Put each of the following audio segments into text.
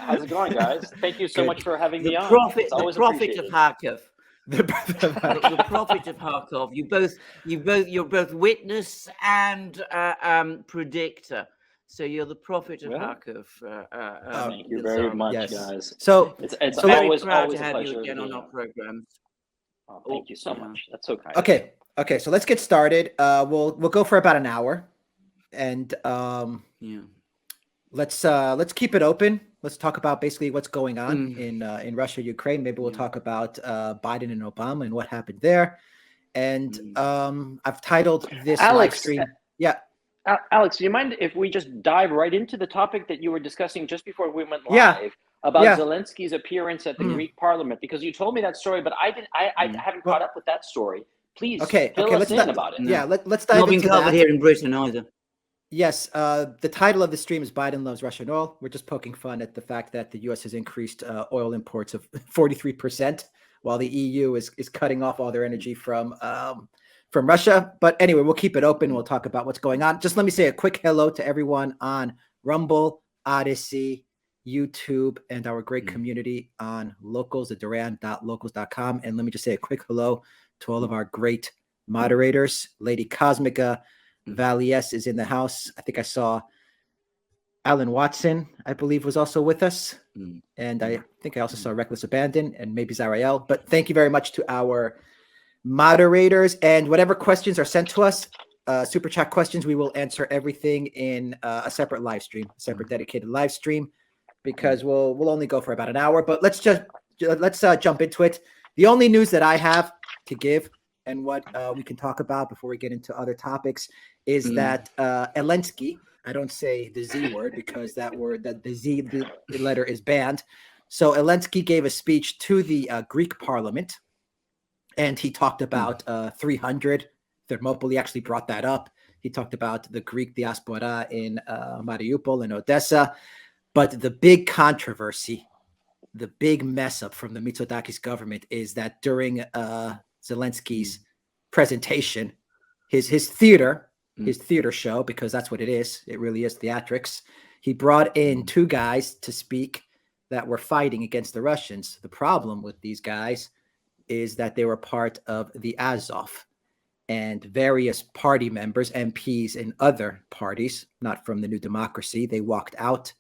How's it going, guys? Thank you so Good. much for having The me on. prophet, It's the always prophet of appreciated. Kharkov. The The prophet of Kharkov. You're both witness and predictor. So you're the prophet of Well, Kharkov. thank you very much, yes. guys. So It's so Very always proud always to a have you pleasure to again be on our on. programs. Oh, thank you so much. That's so kind. okay. So let's get started. We'll go for about an hour, and let's keep it open. Let's talk about basically what's going on in Russia, Ukraine. Maybe we'll talk about Biden and Obama and what happened there. And I've titled this live Alex, stream. Yeah. Alex, do you mind if we just dive right into the topic that you were discussing just before we went Yeah. live about Yeah. Zelensky's appearance at the Greek Parliament? Because you told me that story, but I haven't caught up with that story. Please fill us in about it. Yeah, let's dive Not been into covered that. here in Britain either. Yes, the title of the stream is Biden loves Russian oil. We're just poking fun at the fact that the U.S. has increased oil imports of 43%, while the EU is cutting off all their energy from Russia. But anyway, we'll keep it open. We'll talk about what's going on. Just let me say a quick hello to everyone on Rumble, Odyssey, YouTube, and our great community on Locals at duran.locals.com. And let me just say a quick hello to all of our great moderators. Lady Cosmica Valies is in the house. I think I saw Alan Watson, I believe, was also with us. And I think I also saw Reckless Abandon and maybe Zariel. But thank you very much to our moderators. And whatever questions are sent to us, super chat questions, we will answer everything in a separate live stream, a separate dedicated live stream, because we'll only go for about an hour. But let's jump into it. The only news that I have to give and what we can talk about before we get into other topics is that Zelensky, I don't say the Z word because the letter is banned. So Zelensky gave a speech to the Greek parliament, and he talked about 300. Thermopylae actually brought that up. He talked about the Greek diaspora in Mariupol and Odessa. But the big controversy, the big mess up from the Mitsotakis government is that during Zelensky's presentation, his theater show, because that's what it is. It really is theatrics. He brought in two guys to speak that were fighting against the Russians. The problem with these guys is that they were part of the Azov, and various party members, MPs in other parties, not from the New Democracy, they walked out.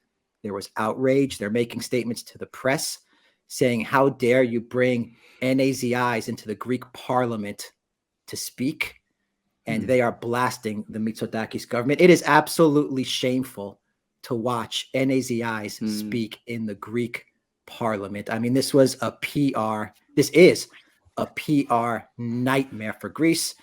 There was outrage. They're making statements to the press saying, how dare you bring NAZIs into the Greek parliament to speak? And they are blasting the Mitsotakis government. It is absolutely shameful to watch NAZIs speak in the Greek parliament. I mean, this is a PR nightmare for Greece.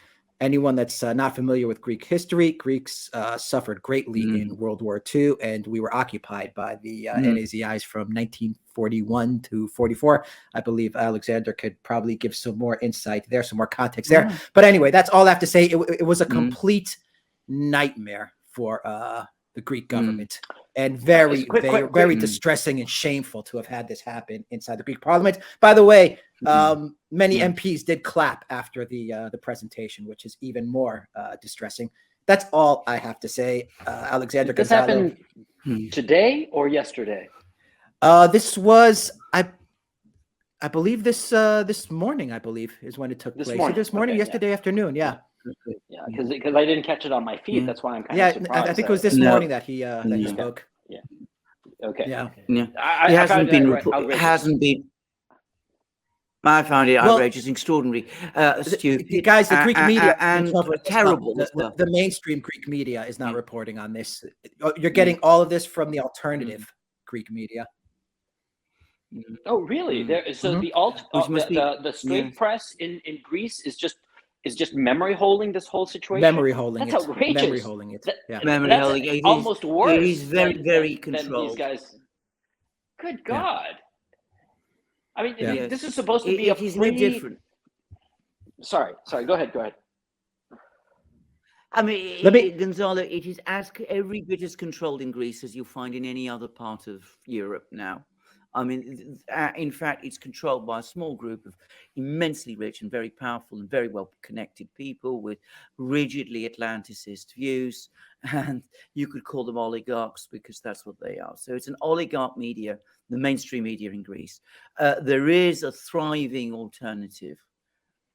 Anyone that's not familiar with Greek history, Greeks suffered greatly in World War II, and we were occupied by the NAZIs from 1941 to 44. I believe Alexander could probably give some more insight there, some more context there. But anyway, that's all I have to say. It was a complete nightmare for the Greek government, and very distressing and shameful to have had this happen inside the Greek parliament. By the way, many MPs did clap after the presentation, which is even more distressing. That's all I have to say. Alexander, did this happen today or yesterday? This was I believe this morning. I believe is when it took place. This morning, yesterday afternoon. Yeah. Yeah, because I didn't catch it on my feed. That's why I'm kind of surprised. I think it was this morning that he spoke. Yeah. Okay. Yeah. It hasn't been. It hasn't been. I found it outrageous, extraordinary. Stu, guys, the Greek media and terrible. The mainstream Greek media is not reporting on this. You're getting all of this from the alternative Greek media. Oh, really? So the straight press in Greece is just memory holding this whole situation. That's outrageous. Memory holding it. Memory holding it. Almost worse. It is very, very controlled. These guys. Good God. I mean, this is supposed to be a free. Different. Sorry. Go ahead. I mean, Gonzalo, it is every bit as controlled in Greece as you find in any other part of Europe now. I mean, in fact, it's controlled by a small group of immensely rich and very powerful and very well connected people with rigidly Atlanticist views. And you could call them oligarchs because that's what they are. So it's an oligarch media, the mainstream media in Greece. There is a thriving alternative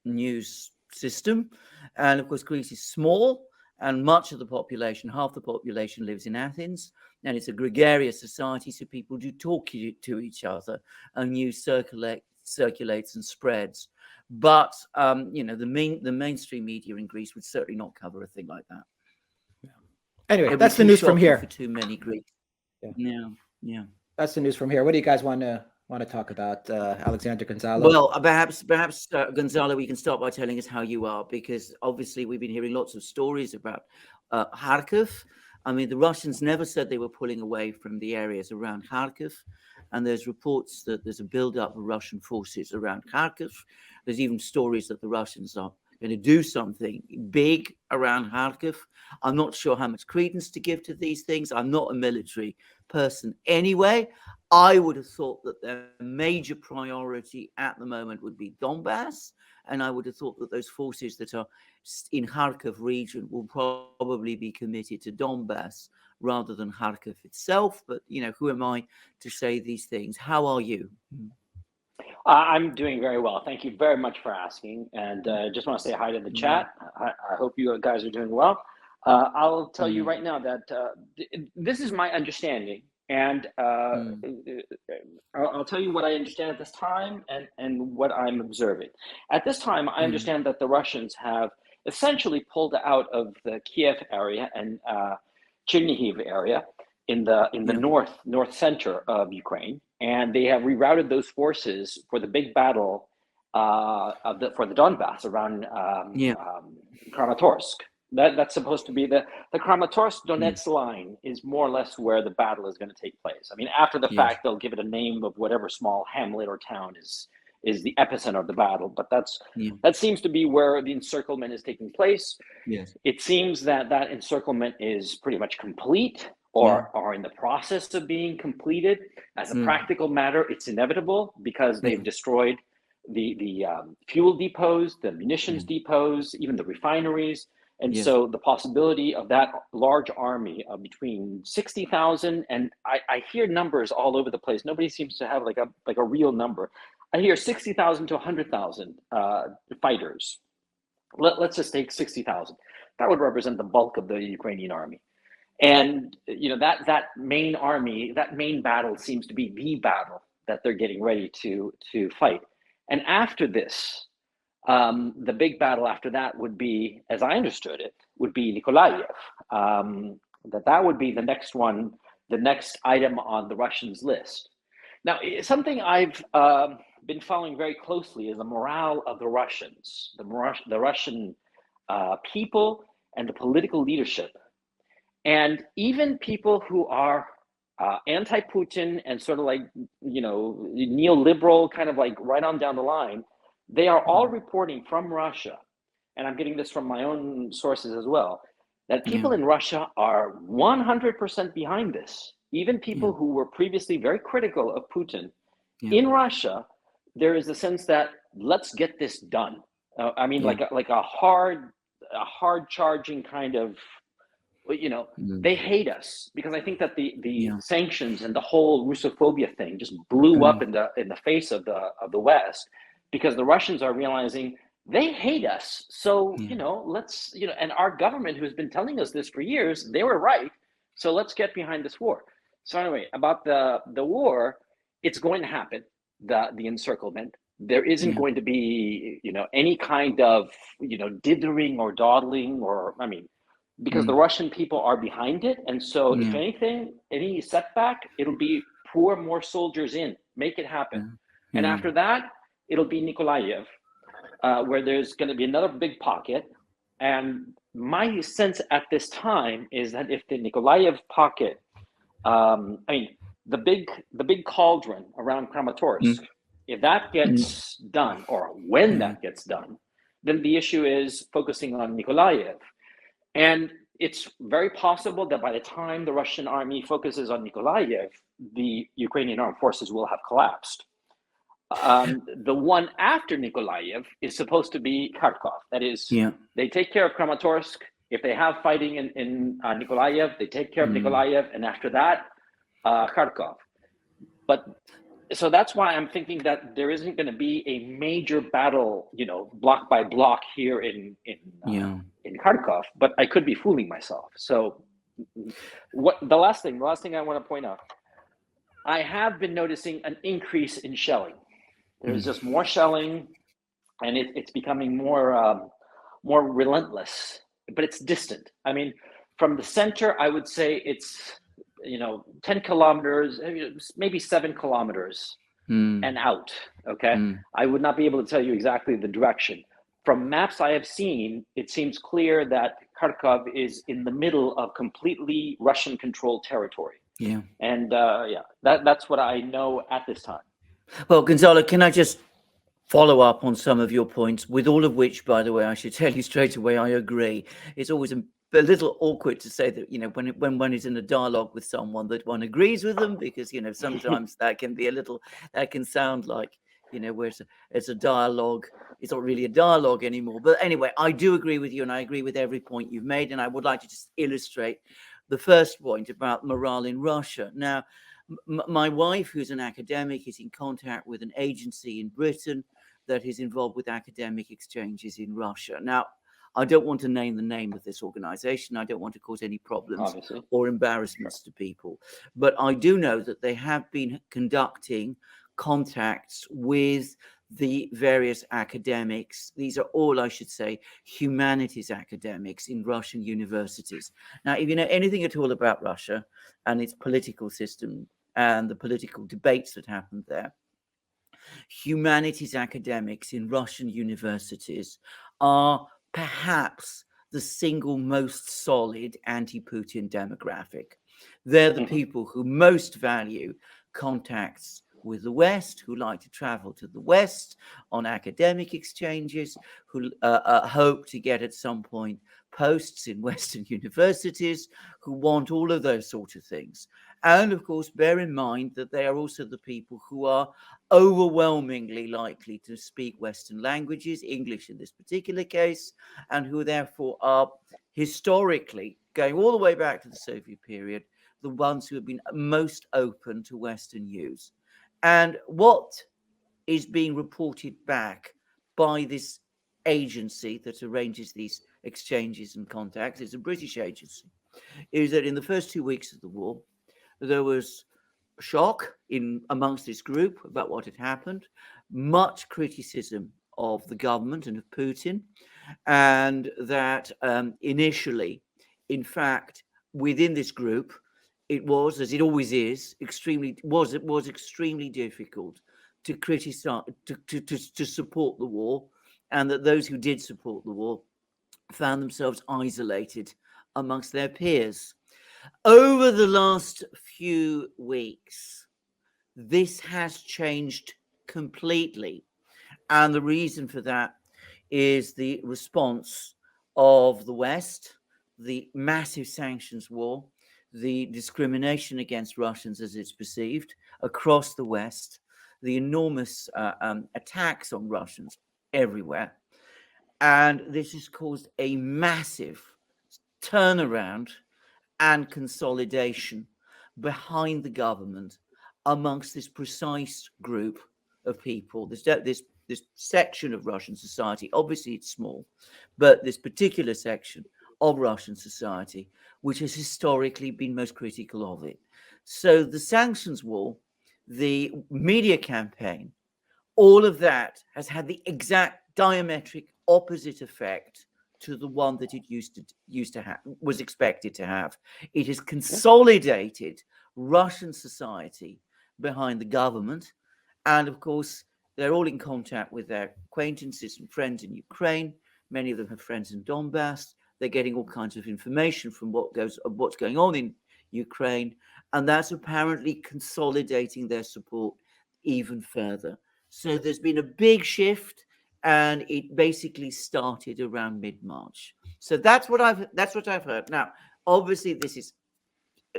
news system. And of course, Greece is small. And much of the population, half the population, lives in Athens, and it's a gregarious society, so people do talk to each other, and news circulates and spreads. But the mainstream media in Greece would certainly not cover a thing like that. Anyway, that's the news from here. For too many Greeks. Yeah. That's the news from here. What do you guys want to talk about, Alexander Gonzalo? Well, perhaps Gonzalo, we can start by telling us how you are, because obviously we've been hearing lots of stories about Kharkiv. I mean, the Russians never said they were pulling away from the areas around Kharkiv, and there's reports that there's a buildup of Russian forces around Kharkiv. There's even stories that the Russians are going to do something big around Kharkiv. I'm not sure how much credence to give to these things. I'm not a military person anyway. I would have thought that their major priority at the moment would be Donbass, and I would have thought that those forces that are in Kharkiv region will probably be committed to Donbass rather than Kharkiv itself. But, who am I to say these things? How are you? I'm doing very well. Thank you very much for asking. And just want to say hi to the chat. I hope you guys are doing well. I'll tell you right now that this is my understanding. And I'll tell you what I understand at this time and what I'm observing. At this time, I understand that the Russians have essentially pulled out of the Kiev area and Chernihiv area in the north center of Ukraine, and they have rerouted those forces for the big battle for the Donbass around Kramatorsk. That's supposed to be the Kramatorsk-Donetsk line is more or less where the battle is going to take place. I mean, after the fact, they'll give it a name of whatever small hamlet or town is the epicenter of the battle. But that seems to be where the encirclement is taking place. Yes. It seems that encirclement is pretty much complete or are in the process of being completed. As a practical matter, it's inevitable because they've destroyed the fuel depots, the munitions depots, even the refineries. And so the possibility of that large army of between 60,000 and I hear numbers all over the place. Nobody seems to have like a real number. I hear 60,000 to 100,000 fighters. Let's just take 60,000. That would represent the bulk of the Ukrainian army. And that main army, that main battle seems to be the battle that they're getting ready to fight. And after this, the big battle after that would be, as I understood it, would be Nikolaev. That would be the next one, the next item on the Russians' list. Now, something I've been following very closely is the morale of the Russians, the Russian people and the political leadership. And even people who are anti-Putin and sort of like, neoliberal, kind of like right on down the line, they are all reporting from Russia, and I'm getting this from my own sources as well, that people in Russia are 100% behind this. Even people who were previously very critical of Putin, in Russia, there is a sense that let's get this done. Like a hard charging kind of, they hate us because I think that the sanctions and the whole Russophobia thing just blew up in the face of the West. Because the Russians are realizing they hate us. So, let's, and our government who's been telling us this for years, they were right. So let's get behind this war. So anyway, about the war, it's going to happen, the encirclement. There isn't going to be, any kind of, dithering or dawdling because the Russian people are behind it. And so if anything, any setback, it'll be pour more soldiers in, make it happen. And after that, it'll be Nikolaev, where there's going to be another big pocket. And my sense at this time is that if the Nikolaev pocket, the big cauldron around Kramatorsk, if that gets done, or when that gets done, then the issue is focusing on Nikolaev. And it's very possible that by the time the Russian army focuses on Nikolaev, the Ukrainian armed forces will have collapsed. The one after Nikolaev is supposed to be Kharkov. That is, they take care of Kramatorsk. If they have fighting in Nikolaev, they take care of Nikolaev, and after that, Kharkov. But so that's why I'm thinking that there isn't going to be a major battle, block by block here in Kharkov. But I could be fooling myself. So, the last thing I want to point out, I have been noticing an increase in shelling. There's just more shelling, and it's becoming more relentless. But it's distant. I mean, from the center, I would say it's 10 kilometers, maybe 7 kilometers and out. Okay. I would not be able to tell you exactly the direction. From maps I have seen, it seems clear that Kharkov is in the middle of completely Russian controlled territory. Yeah. And that's what I know at this time. Well, Gonzalo, can I just follow up on some of your points, with all of which, by the way, I should tell you straight away, I agree. It's always a little awkward to say that, when one is in a dialogue with someone, that one agrees with them, because, sometimes that can sound like, where it's a dialogue. It's not really a dialogue anymore. But anyway, I do agree with you, and I agree with every point you've made. And I would like to just illustrate the first point about morale in Russia. Now, my wife, who's an academic, is in contact with an agency in Britain that is involved with academic exchanges in Russia. Now, I don't want to name the name of this organization. I don't want to cause any problems Obviously. or embarrassments to people. But I do know that they have been conducting contacts with the various academics. These are all, I should say, humanities academics in Russian universities. Now, if you know anything at all about Russia and its political system and the political debates that happen there, humanities academics in Russian universities are perhaps the single most solid anti-Putin demographic. They're the people who most value contacts with the West, who like to travel to the West on academic exchanges, who hope to get at some point posts in Western universities, who want all of those sort of things. And of course, bear in mind that they are also the people who are overwhelmingly likely to speak Western languages, English in this particular case, and who therefore are historically, going all the way back to the Soviet period, the ones who have been most open to Western news. And what is being reported back by this agency that arranges these exchanges and contacts, it's a British agency, is that in the first 2 weeks of the war, there was shock amongst this group about what had happened, much criticism of the government and of Putin, and that initially, in fact, within this group, it was, as it always is, extremely difficult to criticize, to support the war, and that those who did support the war found themselves isolated amongst their peers. Over the last few weeks, this has changed completely. And the reason for that is the response of the West, the massive sanctions war, the discrimination against Russians as it's perceived across the West, the enormous attacks on Russians everywhere. And this has caused a massive turnaround and consolidation behind the government amongst this precise group of people, this section of Russian society. Obviously it's small, but this particular section of Russian society, which has historically been most critical of it. So the sanctions war, the media campaign, all of that has had the exact diametric opposite effect to the one that it used to have, was expected to have. It has consolidated Russian society behind the government. And of course, they're all in contact with their acquaintances and friends in Ukraine. Many of them have friends in Donbass. They're getting all kinds of information from what's going on in Ukraine. And that's apparently consolidating their support even further. So there's been a big shift. and it basically started around mid-March. So that's what I've heard. Now, obviously, this is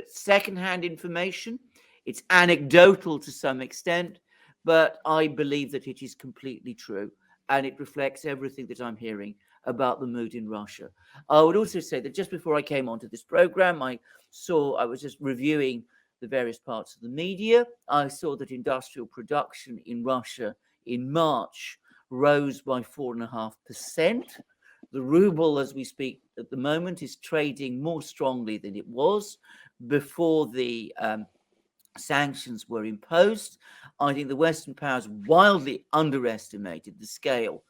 secondhand information. It's anecdotal to some extent, but I believe that it is completely true, and it reflects everything that I'm hearing about the mood in Russia. I would also say that just before I came onto this program, I was just reviewing the various parts of the media. I saw that industrial production in Russia in March rose by 4.5%. The ruble, as we speak at the moment, is trading more strongly than it was before the sanctions were imposed. I think the Western powers wildly underestimated the scale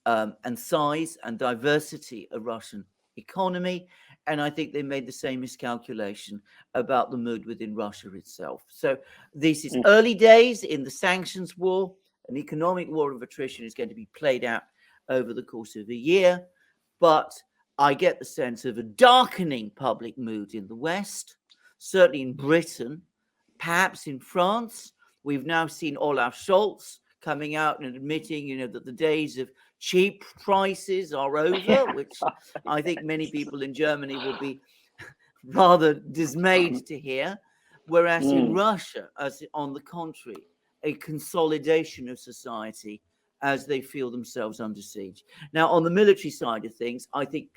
and size and diversity of Russian economy. And I think they made the same miscalculation about the mood within Russia itself. So this is early days in the sanctions war. An economic war of attrition is going to be played out over the course of a year. But I get the sense of a darkening public mood in the West, certainly in Britain, perhaps in France. We've now seen Olaf Scholz coming out and admitting, that the days of cheap prices are over, which I think many people in Germany will be rather dismayed to hear. Whereas in Russia, as on the contrary, a consolidation of society as they feel themselves under siege. Now, on the military side of things, I think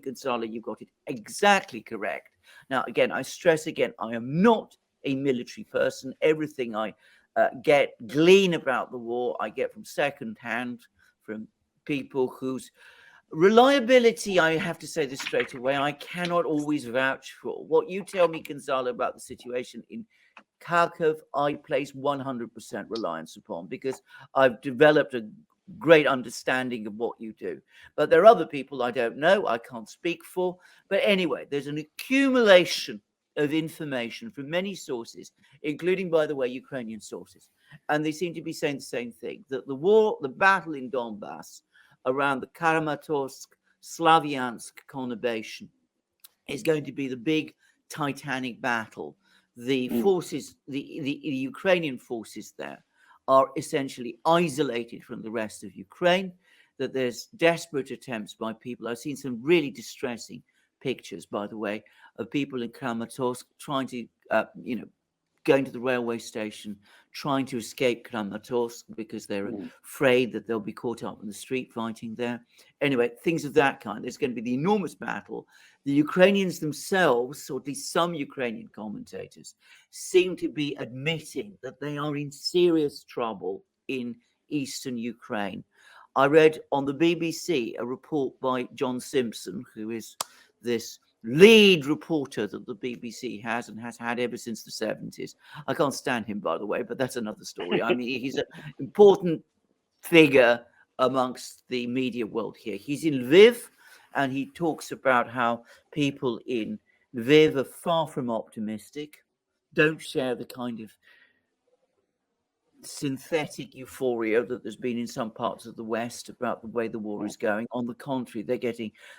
Gonzalo, you got it exactly correct. Now, again, I stress again, I am not a military person. Everything I glean about the war, I get from secondhand, from people whose reliability, I have to say this straight away, I cannot always vouch for. What you tell me, Gonzalo, about the situation in Kharkov, I place 100% reliance upon, because I've developed a great understanding of what you do. But there are other people I don't know, I can't speak for. But anyway, there's an accumulation of information from many sources, including, by the way, Ukrainian sources. And they seem to be saying the same thing, that the battle in Donbass around the Kramatorsk, Slavyansk conurbation is going to be the big Titanic battle. The forces, the Ukrainian forces there are essentially isolated from the rest of Ukraine, that there's desperate attempts by people. I've seen some really distressing pictures, by the way, of people in Kramatorsk trying to, going to the railway station, trying to escape Kramatorsk because they're afraid that they'll be caught up in the street fighting there. Anyway, things of that kind. There's going to be the enormous battle. The Ukrainians themselves, or at least some Ukrainian commentators, seem to be admitting that they are in serious trouble in eastern Ukraine. I read on the BBC a report by John Simpson, who is this lead reporter that the BBC has and has had ever since the 70s. I can't stand him, by the way, but that's another story. I mean, he's an important figure amongst the media world here. He's in Lviv, and he talks about how people in Lviv are far from optimistic, don't share the kind of synthetic euphoria that there's been in some parts of the West about the way the war is going. On the contrary,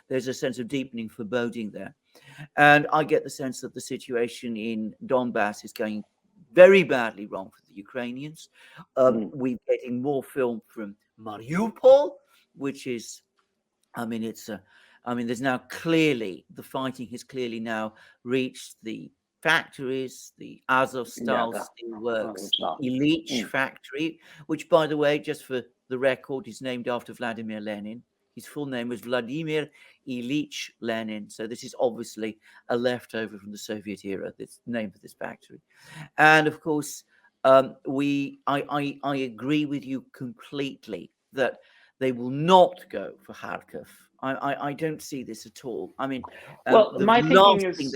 there's a sense of deepening foreboding there. And I get the sense that the situation in Donbass is going very badly wrong for the Ukrainians. We're getting more film from Mariupol, which is, there's now clearly, the fighting has clearly now reached the factories, the Azovstal Steelworks, Ilyich factory, which, by the way, just for the record, is named after Vladimir Lenin. His full name was Vladimir Ilyich Lenin. So this is obviously a leftover from the Soviet era, this name for this factory. And of course, I agree with you completely that they will not go for Kharkov. I don't see this at all. I mean, my thinking is,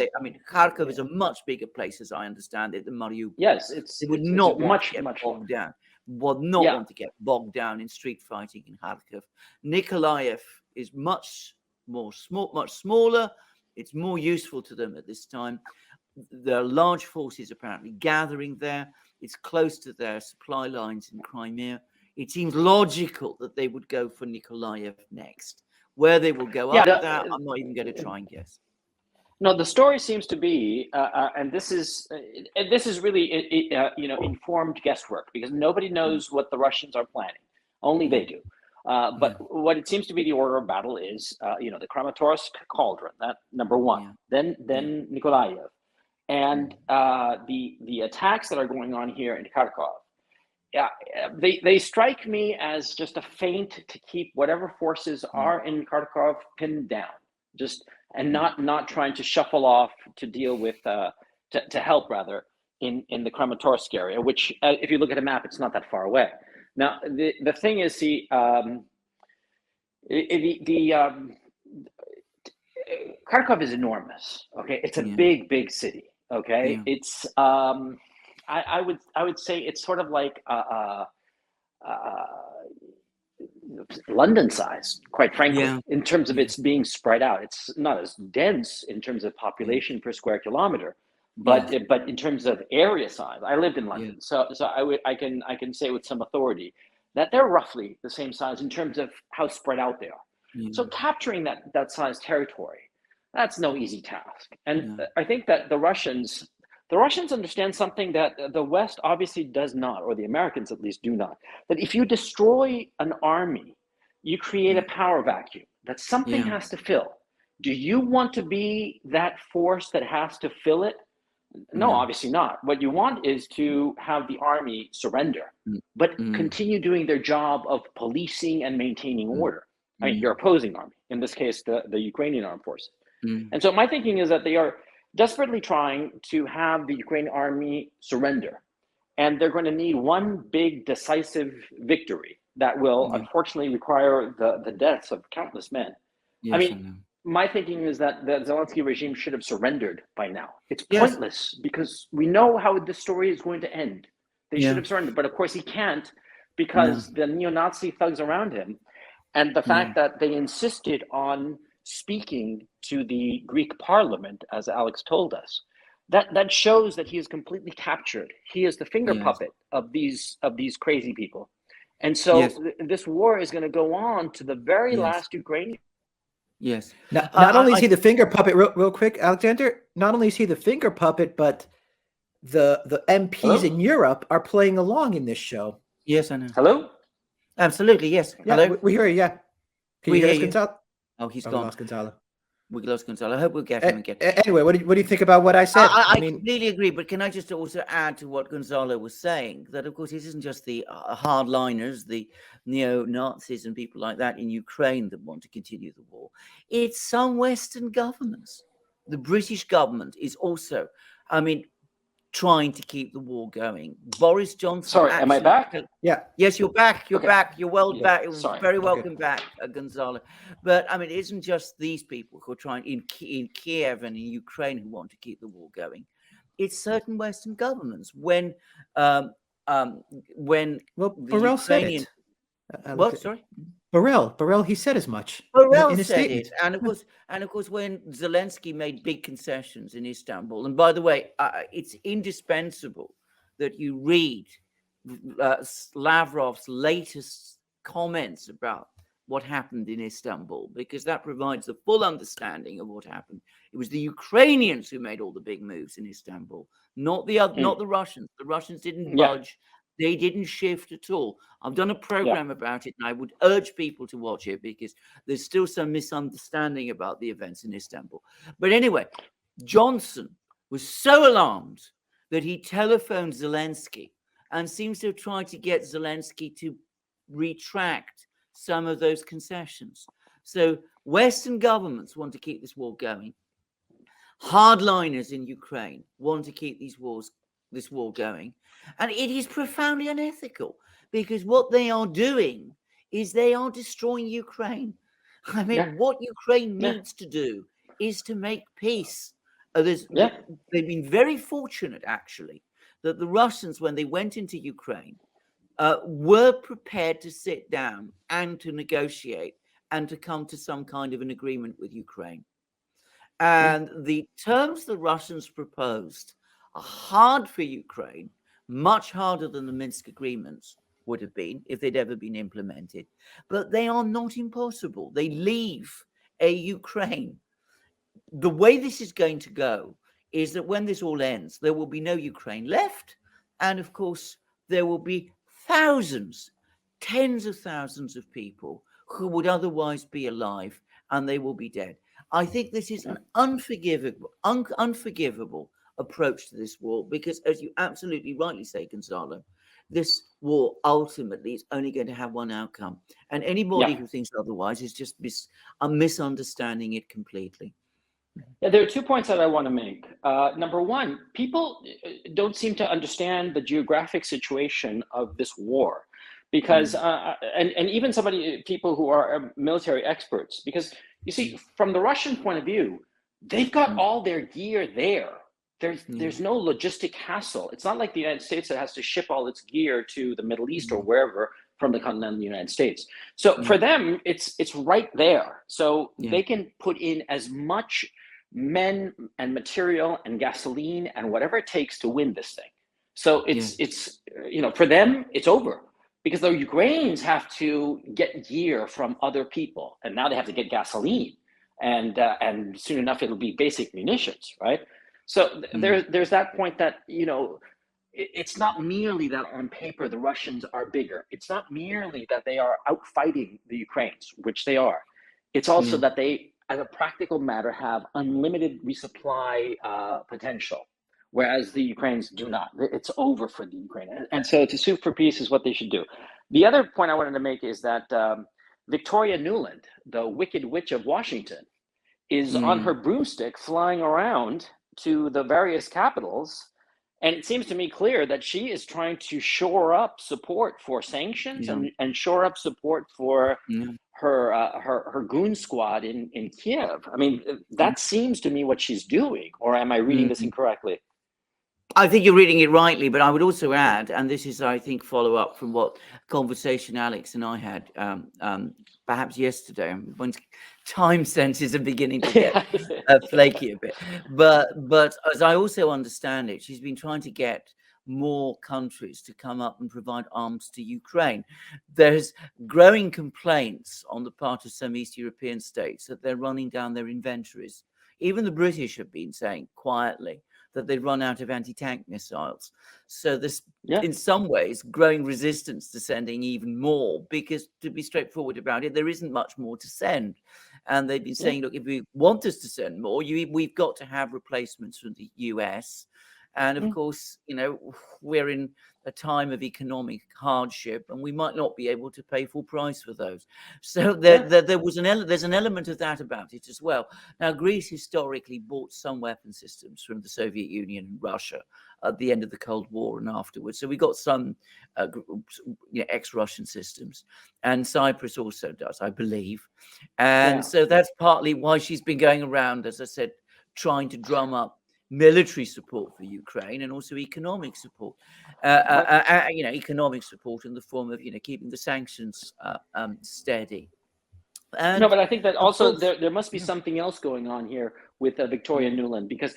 Kharkov is a much bigger place, as I understand it, than Mariupol. Yes, they would not want to get bogged down. Would not want to get bogged down in street fighting in Kharkov. Nikolaev is much smaller. It's more useful to them at this time. There are large forces apparently gathering there. It's close to their supply lines in Crimea. It seems logical that they would go for Nikolaev next. Where they will go after that, I'm not even going to try and guess. No, the story seems to be, and this is really, informed guesswork, because nobody knows what the Russians are planning. Only they do. But what it seems to be the order of battle is, the Kramatorsk cauldron, that number one, then Nikolaev, and the attacks that are going on here in Kharkov. Yeah, they strike me as just a feint to keep whatever forces are in Kharkov pinned down, and not trying to shuffle off to deal with to help rather in the Kramatorsk area, which if you look at a map, it's not that far away. Now the thing is, see, Kharkov is enormous. Okay, it's a big city. Okay, it's I would say it's sort of like London size, quite frankly, in terms of its being spread out. It's not as dense in terms of population per square kilometer, but in terms of area size, I lived in London, so I can say with some authority that they're roughly the same size in terms of how spread out they are. So capturing that size territory, that's no easy task. And I think that the Russians understand something that the West obviously does not, or the Americans at least do not, that if you destroy an army, you create a power vacuum that something has to fill. Do you want to be that force that has to fill it? No, obviously not. What you want is to have the army surrender, but continue doing their job of policing and maintaining order. I mean, your opposing army, in this case, the Ukrainian armed forces. And so my thinking is that they are desperately trying to have the Ukrainian army surrender. And they're going to need one big decisive victory that will unfortunately require the deaths of countless men. I mean, my thinking is that the Zelensky regime should have surrendered by now. It's pointless because we know how this story is going to end. They should have surrendered, but of course he can't because the neo-Nazi thugs around him and the fact that they insisted on speaking to the Greek parliament, as Alex told us, that shows that he is completely captured. He is the finger puppet of these crazy people. And so this war is going to go on to the very last Ukrainian. Yes. Not only is he the finger puppet, real quick, Alexander, not only is he the finger puppet, but the MPs in Europe are playing along in this show. Yes, I know. Hello? Absolutely, yes. Yeah, hello? We hear you, yeah. Can you hear us, Gonzalo? Oh, he's We gone. lost Gonzalo. We lost Gonzalo. I hope we'll get him again. Anyway, what do you think about what I said? I completely agree, but can I just also add to what Gonzalo was saying, that of course it isn't just the hardliners, the neo-Nazis and people like that in Ukraine that want to continue the war. It's some Western governments. The British government is also, trying to keep the war going. Boris Johnson. Sorry, am I back? Yeah. Yes, you're back. You're back. You're back. Sorry. Very welcome back, Gonzalo. But it isn't just these people who are trying in Kiev and in Ukraine who want to keep the war going. It's certain Western governments. When Borrell said it. What? Sorry. Borrell, he said as much. Borrell in his said statement. it, and of course, when Zelensky made big concessions in Istanbul, and by the way, it's indispensable that you read Lavrov's latest comments about what happened in Istanbul, because that provides the full understanding of what happened. It was the Ukrainians who made all the big moves in Istanbul, not the Russians. The Russians didn't budge. They didn't shift at all. I've done a program about it, and I would urge people to watch it because there's still some misunderstanding about the events in Istanbul. But anyway, Johnson was so alarmed that he telephoned Zelensky and seems to have tried to get Zelensky to retract some of those concessions. So Western governments want to keep this war going. Hardliners in Ukraine want to keep this war going. And it is profoundly unethical because what they are doing is they are destroying Ukraine. What Ukraine needs to do is to make peace. They've been very fortunate, actually, that the Russians, when they went into Ukraine, were prepared to sit down and to negotiate and to come to some kind of an agreement with Ukraine. And the terms the Russians proposed are hard for Ukraine, much harder than the Minsk agreements would have been if they'd ever been implemented. But they are not impossible. They leave a Ukraine. The way this is going to go is that when this all ends, there will be no Ukraine left. And of course, there will be thousands, tens of thousands of people who would otherwise be alive, and they will be dead. I think this is an unforgivable approach to this war, because, as you absolutely rightly say, Gonzalo, this war ultimately is only going to have one outcome, and anybody Yeah. who thinks otherwise is just misunderstanding it completely. Yeah, there are 2 points that I want to make. Number one, people don't seem to understand the geographic situation of this war, because and even people who are military experts, because you see, from the Russian point of view, they've got all their gear there. There's no logistic hassle. It's not like the United States that has to ship all its gear to the Middle East or wherever from the continental United States. So for them, it's right there. So they can put in as much men and material and gasoline and whatever it takes to win this thing. So it's for them it's over, because the Ukrainians have to get gear from other people, and now they have to get gasoline, and soon enough it'll be basic munitions, right? So there's that point that it's not merely that on paper the Russians are bigger. It's not merely that they are outfighting the Ukrainians, which they are. It's also that they, as a practical matter, have unlimited resupply potential, whereas the Ukrainians do not. It's over for the Ukrainians. And so to sue for peace is what they should do. The other point I wanted to make is that Victoria Nuland, the Wicked Witch of Washington, is on her broomstick flying around to the various capitals. And it seems to me clear that she is trying to shore up support for sanctions and shore up support for her goon squad in Kiev. I mean, that seems to me what she's doing, or am I reading this incorrectly? I think you're reading it rightly, but I would also add, and this is, I think, follow up from what conversation Alex and I had perhaps yesterday, when time senses are beginning to get flaky a bit. But as I also understand it, she's been trying to get more countries to come up and provide arms to Ukraine. There's growing complaints on the part of some East European states that they're running down their inventories. Even the British have been saying quietly that they run out of anti-tank missiles. So there's, in some ways, growing resistance to sending even more, because, to be straightforward about it, there isn't much more to send. And they've been saying, look, if we want us to send more, we've got to have replacements from the US. And of course, we're in a time of economic hardship, and we might not be able to pay full price for those. So there's an element of that about it as well. Now, Greece historically bought some weapon systems from the Soviet Union and Russia at the end of the Cold War and afterwards. So we got some ex-Russian systems, and Cyprus also does, I believe. And so that's partly why she's been going around, as I said, trying to drum up military support for Ukraine, and also economic support, economic support in the form of, keeping the sanctions steady. And no, but I think that also there must be something else going on here with Victoria Nuland, because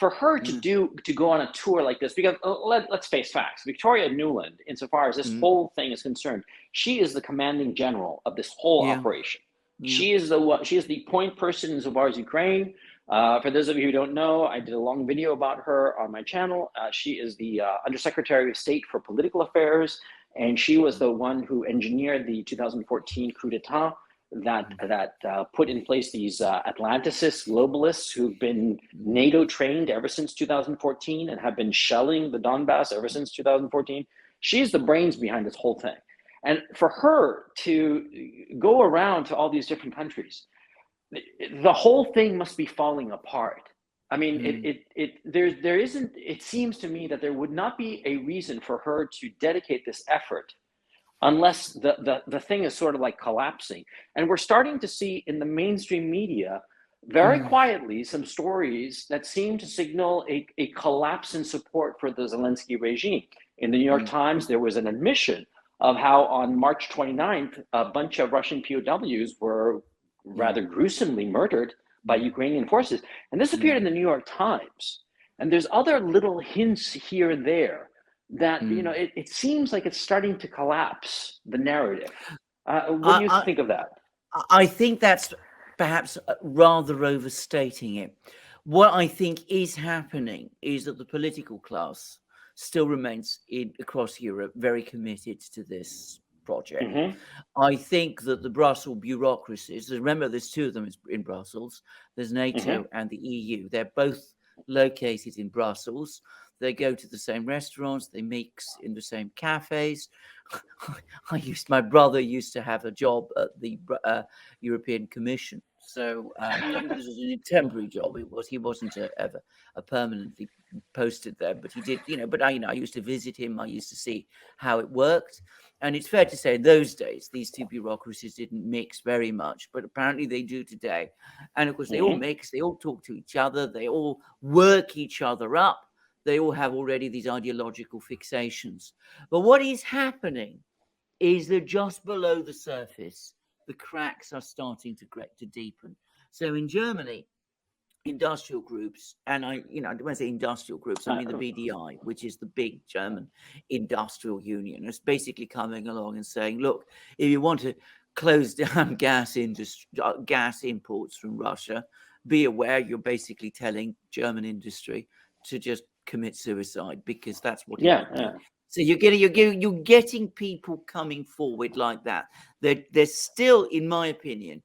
for her to go on a tour like this, because let's face facts, Victoria Nuland, insofar as this whole thing is concerned, she is the commanding general of this whole operation. She is the point person insofar as Ukraine. For those of you who don't know, I did a long video about her on my channel. She is the Undersecretary of State for Political Affairs, and she was the one who engineered the 2014 coup d'etat that put in place these Atlanticists, globalists, who've been NATO trained ever since 2014 and have been shelling the Donbass ever since 2014. She's the brains behind this whole thing. And for her to go around to all these different countries, the whole thing must be falling apart. I mean, it seems to me that there would not be a reason for her to dedicate this effort unless the thing is sort of like collapsing. And we're starting to see in the mainstream media very quietly some stories that seem to signal a collapse in support for the Zelensky regime. In the New York Times, there was an admission of how on March 29th, a bunch of Russian POWs were rather gruesomely murdered by Ukrainian forces. And this appeared in the New York Times. And there's other little hints here and there that, it seems like it's starting to collapse, the narrative. What do you think of that? I think that's perhaps rather overstating it. What I think is happening is that the political class still remains across Europe very committed to this project. Mm-hmm. I think that the Brussels bureaucracies, remember there's two of them in Brussels, there's NATO and the EU. They're both located in Brussels. They go to the same restaurants, they mix in the same cafes. My brother used to have a job at the European Commission. So this was a temporary job. He wasn't ever permanently posted there, but he did, but I used to visit him. I used to see how it worked. And it's fair to say in those days, these two bureaucracies didn't mix very much, but apparently they do today. And of course, they all mix, they all talk to each other, they all work each other up. They all have already these ideological fixations. But what is happening is that just below the surface, the cracks are starting to deepen. So in Germany, industrial groups, and when I say industrial groups, I mean the BDI, which is the big German industrial union, is basically coming along and saying, look, if you want to close down gas imports from Russia, be aware you're basically telling German industry to just commit suicide, because that's what it would do. So you're getting people coming forward like that. They're still, in my opinion,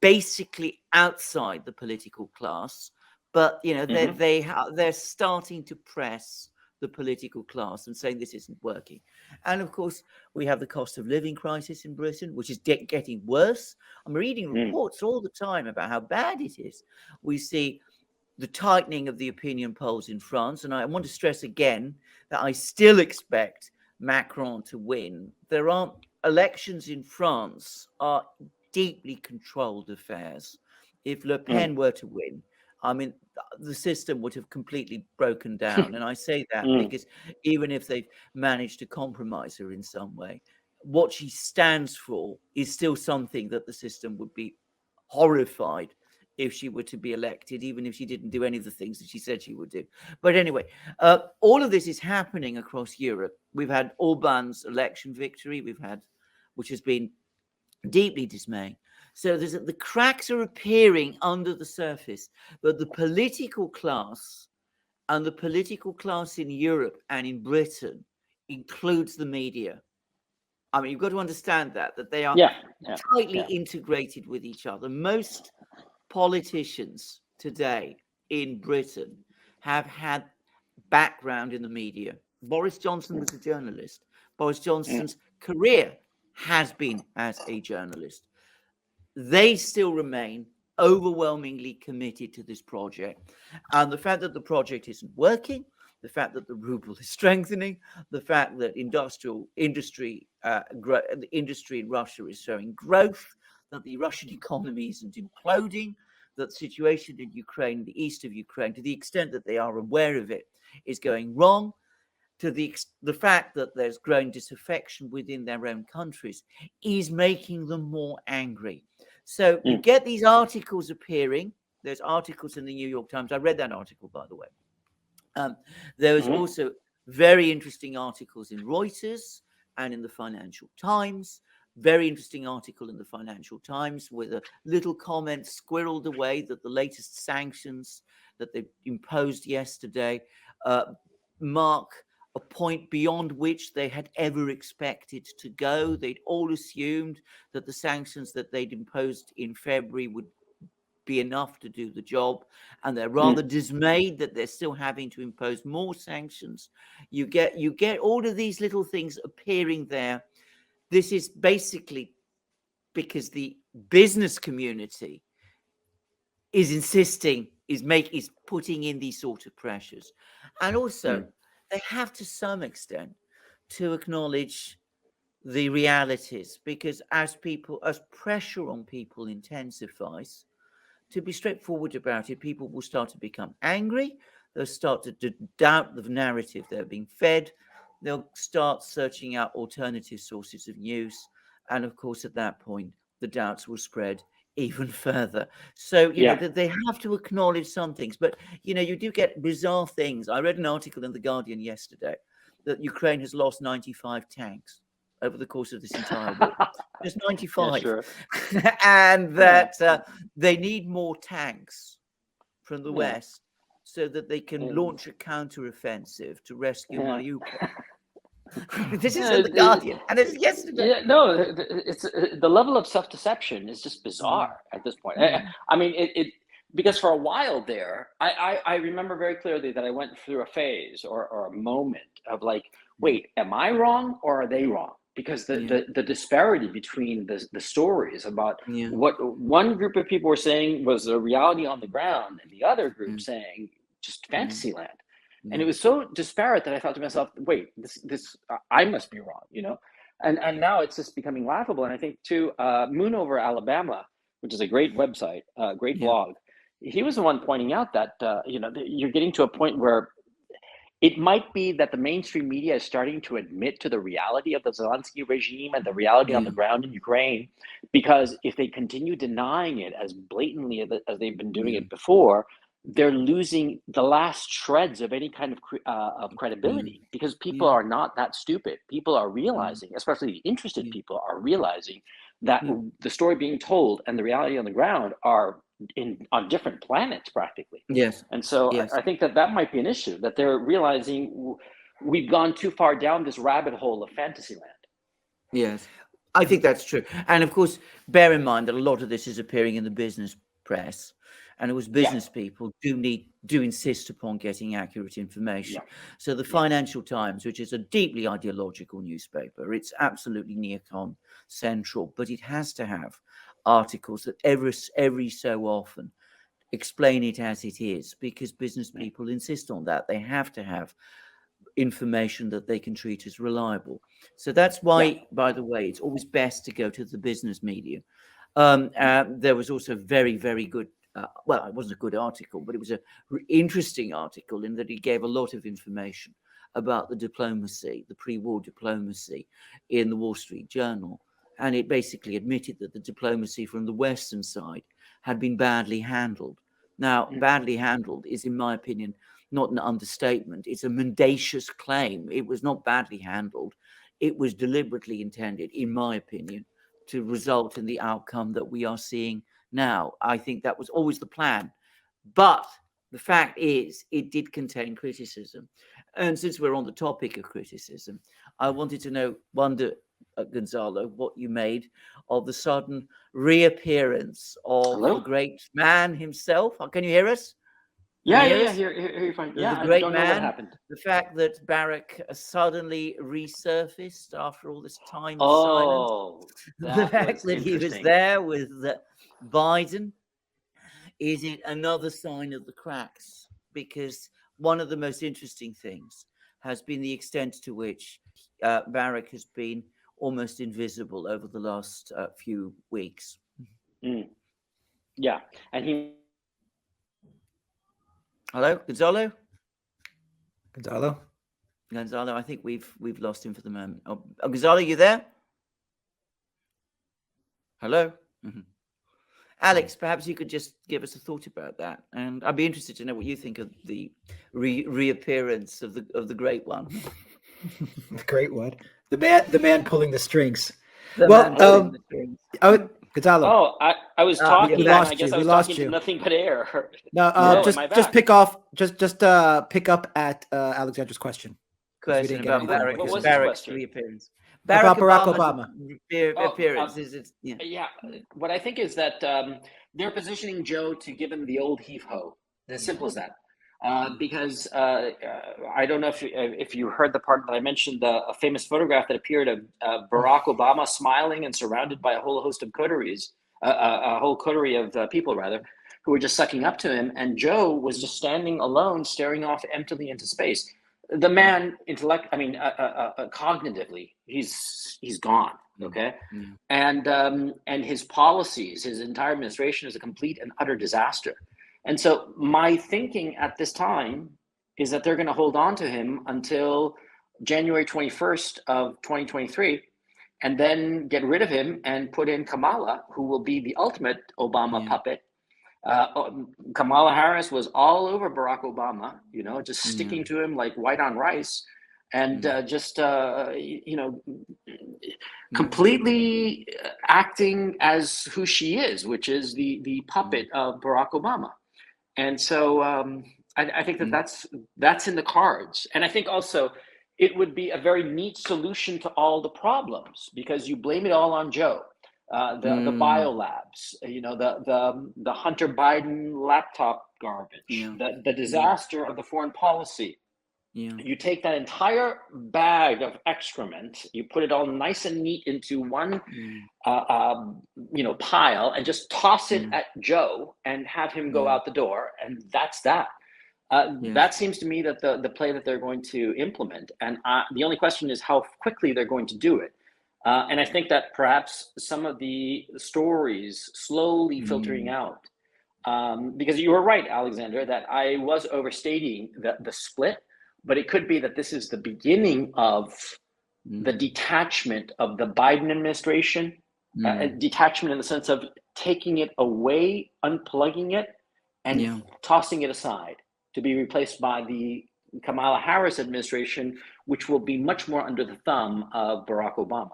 basically outside the political class, but they're starting to press the political class and saying this isn't working. And of course, we have the cost of living crisis in Britain, which is getting worse. I'm reading reports all the time about how bad it is. We see the tightening of the opinion polls in France, and I want to stress again that I still expect Macron to win. There aren't elections in France are deeply controlled affairs. If Le Pen were to win, I mean, the system would have completely broken down. And I say that because even if they've managed to compromise her in some way, what she stands for is still something that the system would be horrified if she were to be elected, even if she didn't do any of the things that she said she would do. But anyway, all of this is happening across Europe. We've had Orban's election victory, which has been deeply dismaying. So the cracks are appearing under the surface, but the political class in Europe and in Britain includes the media. I mean, you've got to understand that they are tightly integrated with each other. Most politicians today in Britain have had background in the media. Boris Johnson was a journalist. Boris Johnson's career has been as a journalist. They still remain overwhelmingly committed to this project. And the fact that the project isn't working, the fact that the ruble is strengthening, the fact that industry in Russia is showing growth, that the Russian economy isn't imploding, that the situation in Ukraine, the east of Ukraine, to the extent that they are aware of it, is going wrong, to the fact that there's growing disaffection within their own countries, is making them more angry. So you get these articles appearing. There's articles in the New York Times. I read that article, by the way. There was also very interesting articles in Reuters and in the Financial Times. Very interesting article in the Financial Times with a little comment squirreled away that the latest sanctions that they imposed yesterday mark a point beyond which they had ever expected to go. They'd all assumed that the sanctions that they'd imposed in February would be enough to do the job, and they're rather dismayed that they're still having to impose more sanctions. You get all of these little things appearing there. This is basically because the business community is insisting, is putting in these sort of pressures. And also, they have to some extent to acknowledge the realities, because as pressure on people intensifies, to be straightforward about it, people will start to become angry. They'll start to doubt the narrative they're being fed. They'll start searching out alternative sources of news. And of course, at that point, the doubts will spread even further. So, you know, they have to acknowledge some things. But, you know, you do get bizarre things. I read an article in The Guardian yesterday that Ukraine has lost 95 tanks over the course of this entire war. Just 95. And that they need more tanks from the West so that they can launch a counteroffensive to rescue Mariupol. This is Yeah, in the Guardian, and this is yesterday. yeah, no, it's the level of self-deception is just bizarre at this point. I mean, because for a while there, I remember very clearly that I went through a phase or a moment of like, wait, am I wrong or are they wrong? Because the disparity between the stories about what one group of people were saying was the reality on the ground and the other group saying just fantasy land. And it was so disparate that I thought to myself, wait, this I must be wrong, you know? And now it's just becoming laughable. And I think too, Moon Over Alabama, which is a great website, great blog, he was the one pointing out that, you know, you're getting to a point where it might be that the mainstream media is starting to admit to the reality of the Zelensky regime and the reality on the ground in Ukraine, because if they continue denying it as blatantly as they've been doing it before, they're losing the last shreds of any kind of credibility, because people are not that stupid. People are realizing, especially the interested people are realizing that the story being told and the reality on the ground are on different planets practically. Yes. And so I think that might be an issue, that they're realizing we've gone too far down this rabbit hole of fantasy land. Yes, I think that's true. And of course, bear in mind that a lot of this is appearing in the business press. And it was business people do insist upon getting accurate information. So the Financial Times, which is a deeply ideological newspaper, it's absolutely neocon central, but it has to have articles that every so often explain it as it is, because business people insist on that. They have to have information that they can treat as reliable. So that's why, by the way, it's always best to go to the business media. There was also very, very good, well, it wasn't a good article, but it was an interesting article in that it gave a lot of information about the diplomacy, the pre-war diplomacy in the Wall Street Journal. And it basically admitted that the diplomacy from the Western side had been badly handled. Now, badly handled is, in my opinion, not an understatement. It's a mendacious claim. It was not badly handled. It was deliberately intended, in my opinion, to result in the outcome that we are seeing now. I think that was always the plan. But the fact is, it did contain criticism. And since we're on the topic of criticism, I wanted to wonder, Gonzalo, what you made of the sudden reappearance of the great man himself. Can you hear us? Yeah, hear you fine. Yeah, the great I don't man, know what happened. The fact that Barack suddenly resurfaced after all this time of silence. The fact that he was there with Biden, is it another sign of the cracks? Because one of the most interesting things has been the extent to which Barack has been almost invisible over the last few weeks. Yeah, and he. Hello, Gonzalo. Gonzalo, I think we've lost him for the moment. Oh, Gonzalo, you there? Hello. Alex, perhaps you could just give us a thought about that, and I'd be interested to know what you think of the reappearance of the great one. The great one, the man pulling the strings. Gonzalo. Oh, I was talking. We lost I guess you. I was We lost talking you. to nothing but air. No, just pick up at Alexandra's question. About Barack's reappearance. About Barack Obama appearance. Yeah. What I think is that they're positioning Joe to give him the old heave-ho. As simple as that. Because I don't know if you heard the part that I mentioned, a famous photograph that appeared of Barack Obama smiling and surrounded by a whole host of coteries, a whole coterie of people rather, who were just sucking up to him, and Joe was just standing alone, staring off emptily into space. The man, cognitively, he's gone. Okay, and his policies, his entire administration is a complete and utter disaster. And so my thinking at this time is that they're going to hold on to him until January 21st of 2023, and then get rid of him and put in Kamala, who will be the ultimate Obama puppet. Kamala Harris was all over Barack Obama, just sticking to him like white on rice, and completely acting as who she is, which is the puppet of Barack Obama. And so I think that's in the cards. And I think also it would be a very neat solution to all the problems because you blame it all on Joe. The biolabs, the Hunter Biden laptop garbage, the disaster of the foreign policy. You take that entire bag of excrement, you put it all nice and neat into one pile, and just toss it at Joe and have him go out the door, and that's that. That seems to me that the play that they're going to implement, and the only question is how quickly they're going to do it. And I think that perhaps some of the stories slowly filtering out, because you were right, Alexander, that I was overstating the split, but it could be that this is the beginning of the detachment of the Biden administration, detachment in the sense of taking it away, unplugging it, and tossing it aside to be replaced by the Kamala Harris administration, which will be much more under the thumb of Barack Obama.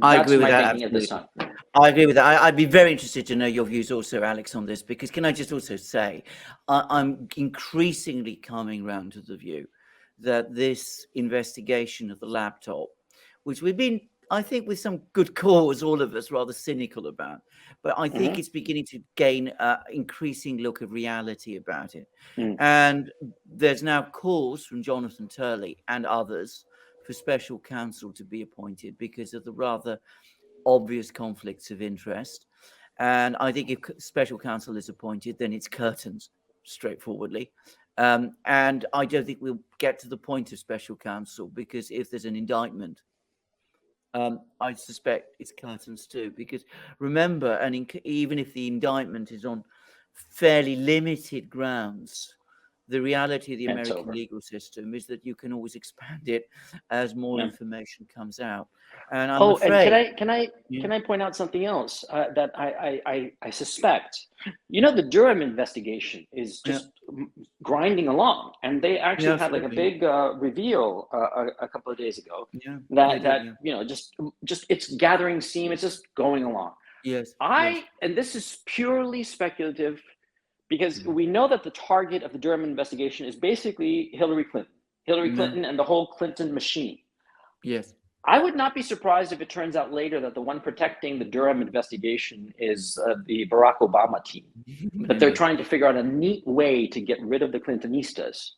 I agree with that. At this time. I agree with that. I'd be very interested to know your views also, Alex, on this, because can I just also say, I'm increasingly coming round to the view that this investigation of the laptop, which we've been, I think with some good cause, all of us rather cynical about, but I think it's beginning to gain an increasing look of reality about it. And there's now calls from Jonathan Turley and others for special counsel to be appointed because of the rather obvious conflicts of interest. And I think if special counsel is appointed, then it's curtains, straightforwardly. And I don't think we'll get to the point of special counsel, because if there's an indictment, I suspect it's curtains too. Because remember, and even if the indictment is on fairly limited grounds, the reality of the American legal system is that you can always expand it as more information comes out. And I'm afraid, and can I point out something else that I suspect? The Durham investigation is just grinding along, and they actually had like a big reveal a couple of days ago just it's gathering steam. It's just going along. And this is purely speculative, because we know that the target of the Durham investigation is basically Hillary Clinton and the whole Clinton machine. I would not be surprised if it turns out later that the one protecting the Durham investigation is the Barack Obama team. That they're trying to figure out a neat way to get rid of the Clintonistas.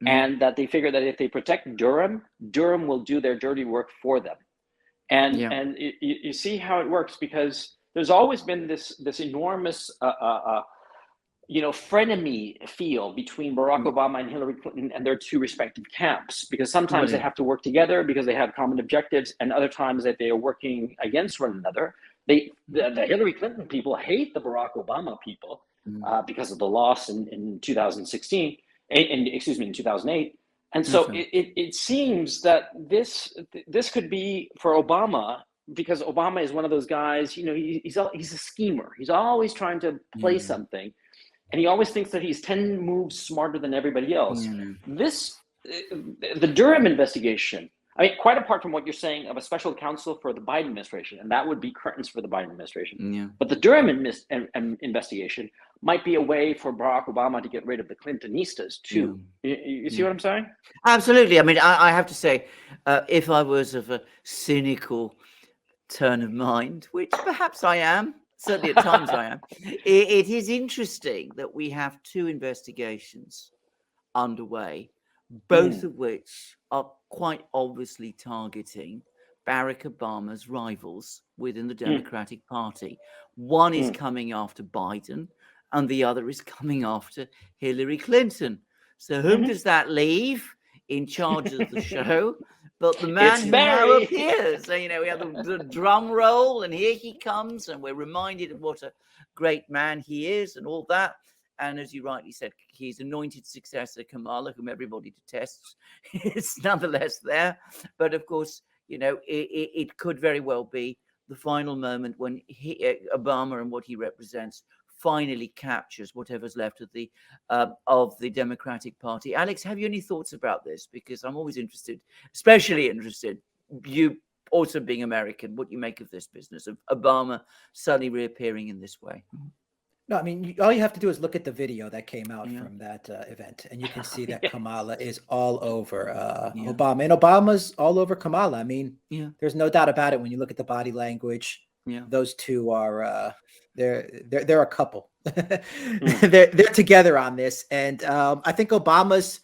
And that they figure that if they protect Durham, Durham will do their dirty work for them. And you see how it works, because there's always been this enormous frenemy feel between Barack Obama and Hillary Clinton and their two respective camps, because sometimes they have to work together because they have common objectives, and other times that they are working against one another. The Hillary Clinton people hate the Barack Obama people because of the loss in 2016, in 2008. And so it seems that this could be for Obama, because Obama is one of those guys, he's a schemer. He's always trying to play something. And he always thinks that he's 10 moves smarter than everybody else. The Durham investigation, I mean, quite apart from what you're saying of a special counsel for the Biden administration, and that would be curtains for the Biden administration. But the Durham investigation might be a way for Barack Obama to get rid of the Clintonistas too. You see what I'm saying? Absolutely. I mean, I have to say, if I was of a cynical turn of mind, which perhaps I am, certainly at times I am, it is interesting that we have two investigations underway, both of which are quite obviously targeting Barack Obama's rivals within the Democratic Party. One is coming after Biden, and the other is coming after Hillary Clinton. So whom does that leave in charge of the show? But the man who now appears. So, we have the drum roll, and here he comes, and we're reminded of what a great man he is and all that. And as you rightly said, his anointed successor, Kamala, whom everybody detests, is nonetheless there. But of course, it could very well be the final moment when Obama and what he represents finally captures whatever's left of the Democratic Party. Alex, have you any thoughts about this? Because I'm always interested, especially interested, you also being American, what you make of this business of Obama suddenly reappearing in this way. No, I mean, all you have to do is look at the video that came out Yeah. from that event, and you can see that Kamala is all over Yeah. Obama, and Obama's all over Kamala. I mean, Yeah. there's no doubt about it when you look at the body language. Yeah. Those two are they're a couple. Mm. They're together on this, and I think Obama's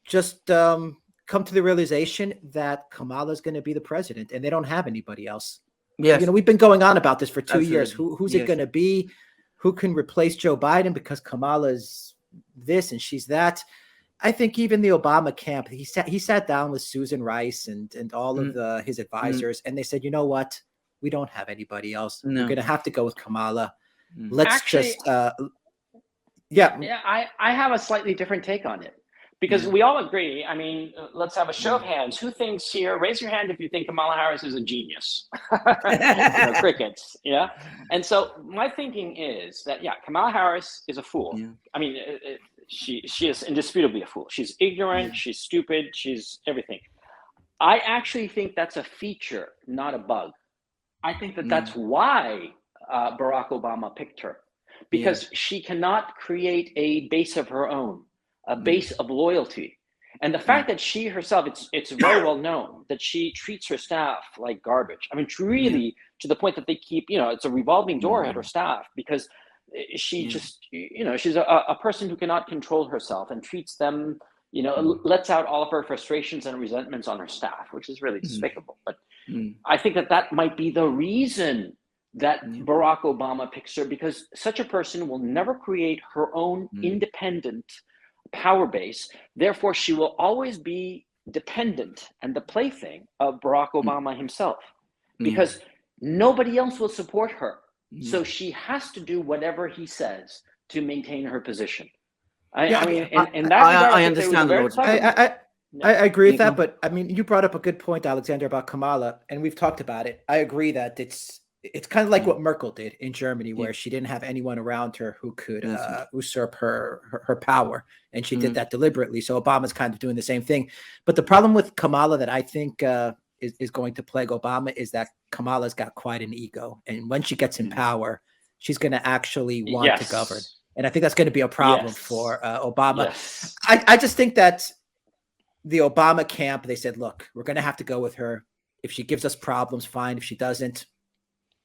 just come to the realization that Kamala's going to be the president, and they don't have anybody else. Yes. You know, we've been going on about this for 2 years. Absolutely. Who's it going to be? Who can replace Joe Biden, because Kamala's this and she's that? I think even the Obama camp, he sat down with Susan Rice and all of his advisors, and they said, you know what? We don't have anybody else. No. We're going to have to go with Kamala. Mm. Let's Actually, just yeah, I have a slightly different take on it, because we all agree. I mean, let's have a show of hands. Who thinks here? Raise your hand if you think Kamala Harris is a genius. Crickets. Yeah. And so my thinking is that, yeah, Kamala Harris is a fool. Yeah. I mean, she is indisputably a fool. She's ignorant. She's stupid. She's everything. I actually think that's a feature, not a bug. I think that that's why Barack Obama picked her, because she cannot create a base of her own, a base of loyalty. And the fact that she herself, it's very well known that she treats her staff like garbage. I mean, really, to the point that they keep, it's a revolving door at her staff, because she just, she's a person who cannot control herself and treats them, lets out all of her frustrations and resentments on her staff, which is really despicable. But I think that might be the reason that Barack Obama picks her, because such a person will never create her own independent power base. Therefore, she will always be dependent and the plaything of Barack Obama himself, because nobody else will support her. So she has to do whatever he says to maintain her position. I mean, in that regard, I understand the logic. I agree with that, but I mean, you brought up a good point, Alexander, about Kamala, and we've talked about it. I agree that it's kind of like what Merkel did in Germany, where she didn't have anyone around her who could usurp her power, and she did that deliberately. So Obama's kind of doing the same thing. But the problem with Kamala that I think is going to plague Obama is that Kamala's got quite an ego, and when she gets in power, she's going to actually want to govern, and I think that's going to be a problem for Obama. I just think that the Obama camp, they said, look, we're going to have to go with her. If she gives us problems, fine. If she doesn't,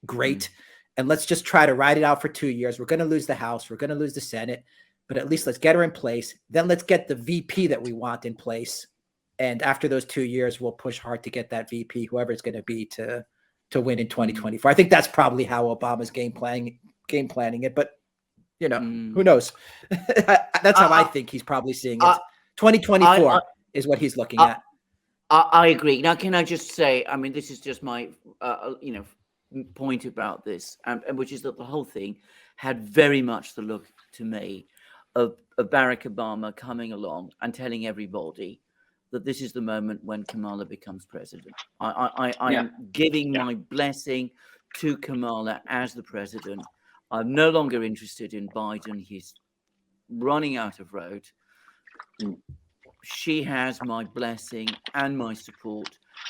great. And let's just try to ride it out for 2 years. We're going to lose the House. We're going to lose the Senate, but at least let's get her in place. Then let's get the VP that we want in place. And after those 2 years, we'll push hard to get that VP, whoever it's going to be, to win in 2024. I think that's probably how Obama's game planning it. But, who knows? That's how I think he's probably seeing it. 2024 is what he's looking at. I agree. Now, can I just say, I mean, this is just my, point about this, and which is that the whole thing had very much the look to me of Barack Obama coming along and telling everybody that this is the moment when Kamala becomes president. I am giving my blessing to Kamala as the president. I'm no longer interested in Biden. He's running out of road. She has my blessing and my support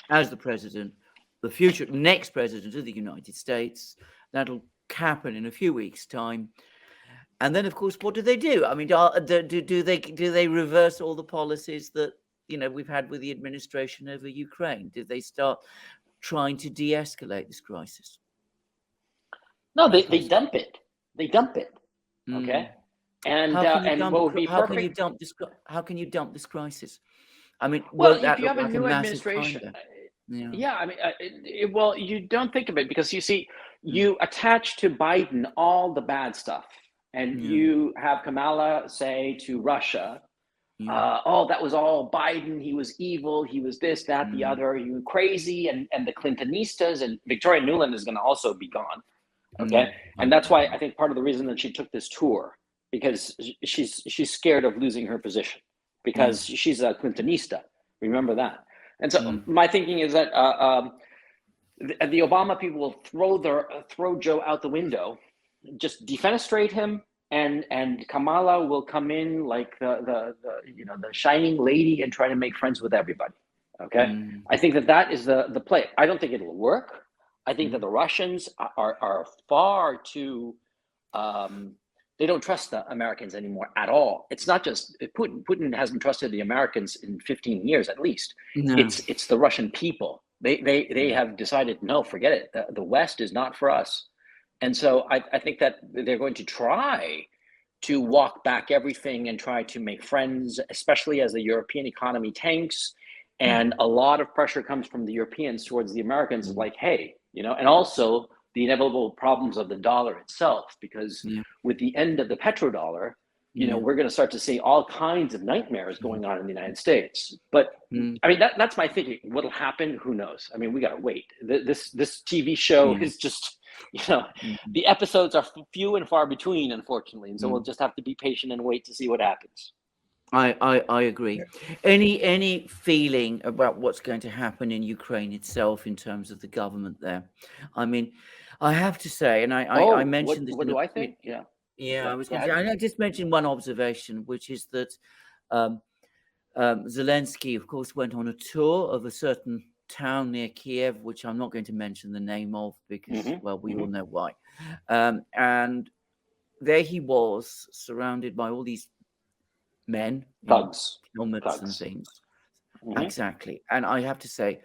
as the president, the future next president of the United States. That'll happen in a few weeks' time. And then, of course, what do they do? I mean, do they reverse all the policies that we've had with the administration over Ukraine? Did they start trying to de-escalate this crisis? No, they dump it. They dump it. Okay. And how can you dump this crisis? I mean, well, if you have a new administration, I mean, well, you don't think of it, because you see, you attach to Biden all the bad stuff, and you have Kamala say to Russia, "Oh, that was all Biden. He was evil. He was this, that, the other. You were crazy." And the Clintonistas, and Victoria Nuland is going to also be gone. Okay, and that's why I think part of the reason that she took this tour, because she's scared of losing her position, because she's a Clintonista. Remember that. And so my thinking is that the Obama people will throw Joe out the window, just defenestrate him, and Kamala will come in like the shining lady and try to make friends with everybody. Okay, I think that is the play. I don't think it'll work. I think that the Russians are far too they don't trust the Americans anymore at all. It's not just Putin. Putin hasn't trusted the Americans in 15 years at least. No. It's the Russian people. They have decided, no, forget it. The West is not for us. And so I think that they're going to try to walk back everything and try to make friends, especially as the European economy tanks. And a lot of pressure comes from the Europeans towards the Americans, like, hey, and also the inevitable problems of the dollar itself, because with the end of the petrodollar, we're going to start to see all kinds of nightmares going on in the United States. But I mean, that's my thinking. What'll happen? Who knows? I mean, we got to wait. This TV show is just, the episodes are few and far between, unfortunately. And so we'll just have to be patient and wait to see what happens. I agree. Any feeling about what's going to happen in Ukraine itself in terms of the government there? I mean, I have to say, and I mentioned this. What do I think? I was going to say, I just mentioned one observation, which is that Zelensky, of course, went on a tour of a certain town near Kiev, which I'm not going to mention the name of because, well, we all know why. And there he was, surrounded by all these men, thugs, helmets and things. Exactly. And I have to say,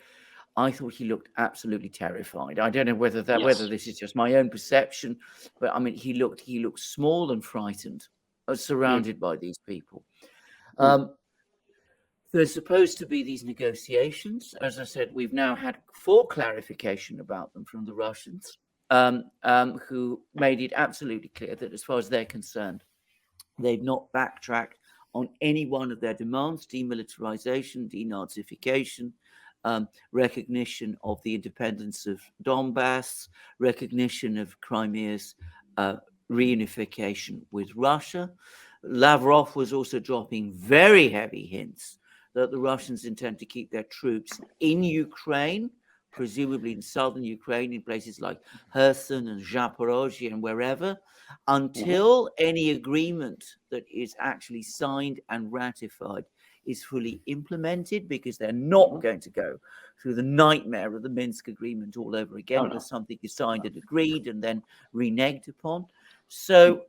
I thought he looked absolutely terrified. I don't know whether this is just my own perception, but I mean, he looked small and frightened, surrounded by these people. There's supposed to be these negotiations. As I said, we've now had full clarification about them from the Russians, who made it absolutely clear that as far as they're concerned, they've not backtracked on any one of their demands: demilitarization, denazification, recognition of the independence of Donbass, recognition of Crimea's reunification with Russia. Lavrov was also dropping very heavy hints that the Russians intend to keep their troops in Ukraine, presumably in southern Ukraine, in places like Kherson and Zaporozhye and wherever, until any agreement that is actually signed and ratified is fully implemented, because they're not going to go through the nightmare of the Minsk agreement all over again, where something is signed and agreed and then reneged upon. So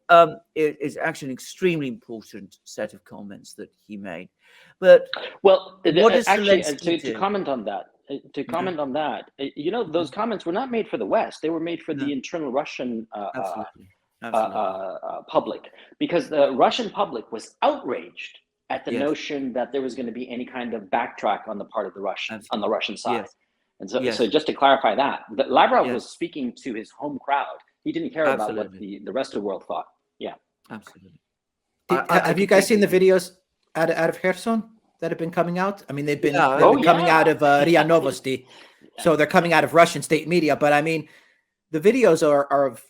it is actually an extremely important set of comments that he made. But well, what does actually, Zelensky to comment on that, those comments were not made for the West. They were made for the internal Russian public, because the Russian public was outraged at the notion that there was going to be any kind of backtrack on the part of the Russian side. And so, so just to clarify that Lavrov was speaking to his home crowd. He didn't care about what the rest of the world thought. Absolutely. Have you guys seen the videos out of Kherson that have been coming out? I mean, they've been coming out of RIA Novosti. So they're coming out of Russian state media. But I mean, the videos are of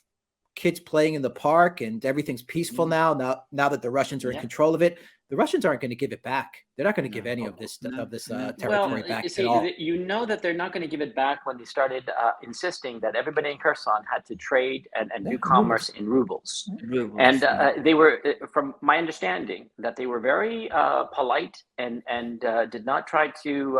kids playing in the park, and everything's peaceful now that the Russians are in control of it. The Russians aren't going to give it back. They're not going to give any of this territory back at all. You know that they're not going to give it back when they started insisting that everybody in Kherson had to trade and do commerce in rubles. And they were, from my understanding, that they were very polite and did not try to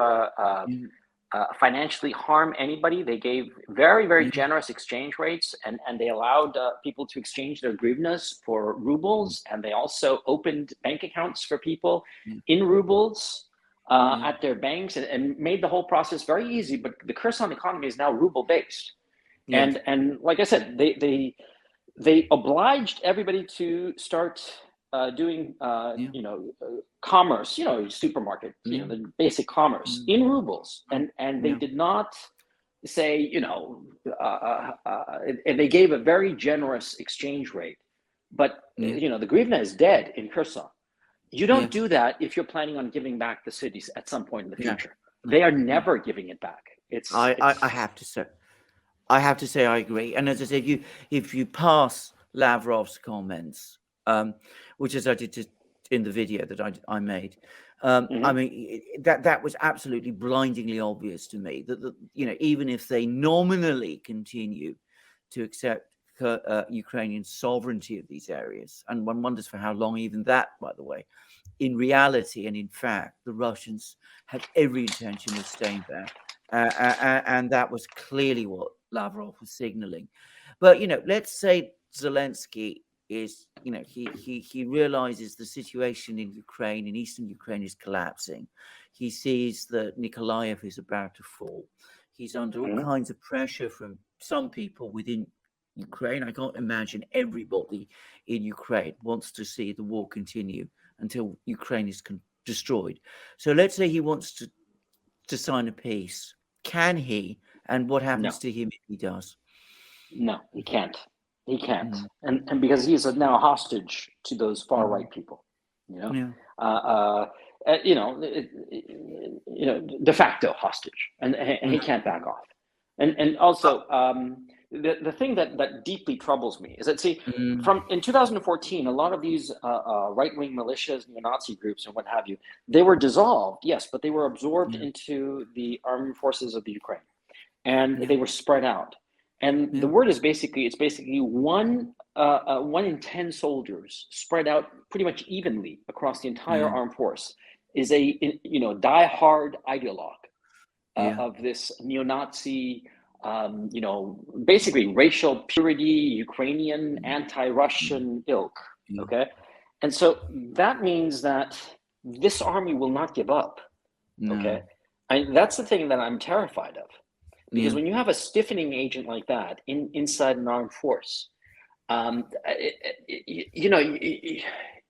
financially harm anybody. They gave very, very generous exchange rates, and they allowed people to exchange their hryvnias for rubles, and they also opened bank accounts for people in rubles at their banks, and made the whole process very easy. But the Kherson economy is now ruble based, and like I said, they obliged everybody to start doing commerce, supermarket, the basic commerce in rubles, and they did not say, and they gave a very generous exchange rate, but the hryvnia is dead in Kherson. You don't do that if you're planning on giving back the cities at some point in the future. They are never giving it back. I have to say I agree. And as I said, if you pass Lavrov's comments, which as I did in the video that I made, I mean, that was absolutely blindingly obvious to me that even if they nominally continue to accept Ukrainian sovereignty of these areas, and one wonders for how long even that, by the way, in reality and in fact, the Russians had every intention of staying there, and that was clearly what Lavrov was signaling. But let's say Zelensky is, he realizes the situation in Ukraine, in eastern Ukraine, is collapsing. He sees that Nikolaev is about to fall. He's under all kinds of pressure from some people within Ukraine. I can't imagine everybody in Ukraine wants to see the war continue until Ukraine is destroyed. So let's say he wants to sign a peace. Can he? And what happens to him if he does? No, he can't. He can't. And because he is now hostage to those far right people, de facto hostage, and he can't back off. And also, the thing that deeply troubles me is that, from in 2014, a lot of these right-wing militias, neo-Nazi groups, and what have you, they were dissolved, yes, but they were absorbed into the armed forces of the Ukraine, and they were spread out. And the word is basically, one in 10 soldiers spread out pretty much evenly across the entire armed force is a die-hard ideologue of this neo-Nazi, basically racial purity, Ukrainian, anti-Russian ilk. Okay, and so that means that this army will not give up. Okay, and that's the thing that I'm terrified of. Because when you have a stiffening agent like that inside an armed force,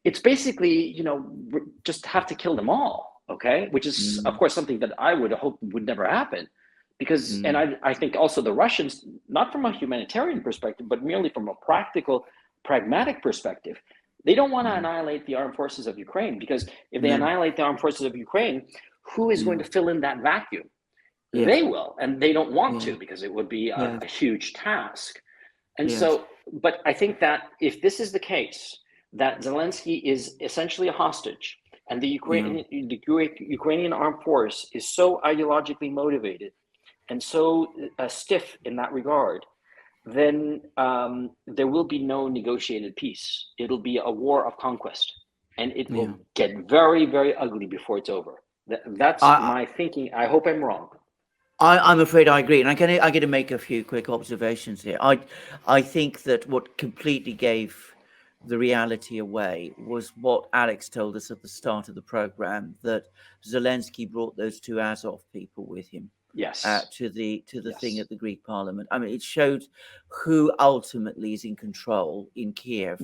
it's basically, just have to kill them all, okay? Which is, of course, something that I would hope would never happen. Because, and I think also the Russians, not from a humanitarian perspective, but merely from a practical, pragmatic perspective, they don't want to annihilate the armed forces of Ukraine. Because if they annihilate the armed forces of Ukraine, who is going to fill in that vacuum? They will, and they don't want to, because it would be a huge task. And so, but I think that if this is the case, that Zelensky is essentially a hostage, and the Ukrainian armed force is so ideologically motivated and so stiff in that regard, then there will be no negotiated peace. It'll be a war of conquest, and it will get very, very ugly before it's over. That's my thinking. I hope I'm wrong. I'm afraid I agree, and I get to make a few quick observations here. I think that what completely gave the reality away was what Alex told us at the start of the program, that Zelensky brought those two Azov people with him. To the thing at the Greek Parliament. I mean, it showed who ultimately is in control in Kiev,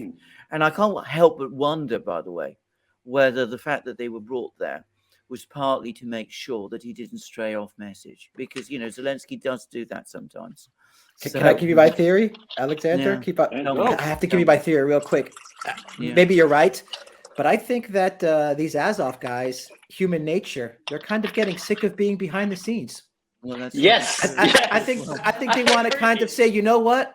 and I can't help but wonder, by the way, whether the fact that they were brought there was partly to make sure that he didn't stray off message, because Zelensky does do that sometimes. Can I give you my theory, Alexander? I have to give you my theory real quick. Maybe you're right, but I think that these Azov guys, human nature, they're kind of getting sick of being behind the scenes. Well, that's I think they want to kind of say, you know what?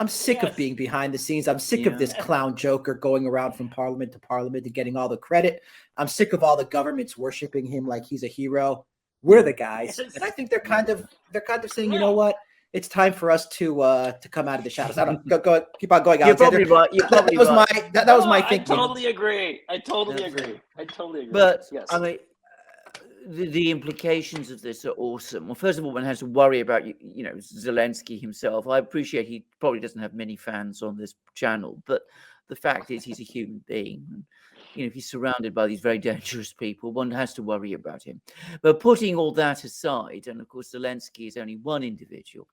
I'm sick of being behind the scenes. I'm sick of this clown joker going around from parliament to parliament and getting all the credit. I'm sick of all the governments worshiping him like he's a hero. We're the guys. And I think they're kind of saying, you know what? It's time for us to come out of the shadows. I don't go keep on going. You're probably right. That was my thinking. I totally agree. But yes. I mean, the implications of this are awesome. Well, first of all, one has to worry about Zelensky himself. I appreciate he probably doesn't have many fans on this channel, but the fact is he's a human being. And, if he's surrounded by these very dangerous people, one has to worry about him. But putting all that aside, and of course Zelensky is only one individual,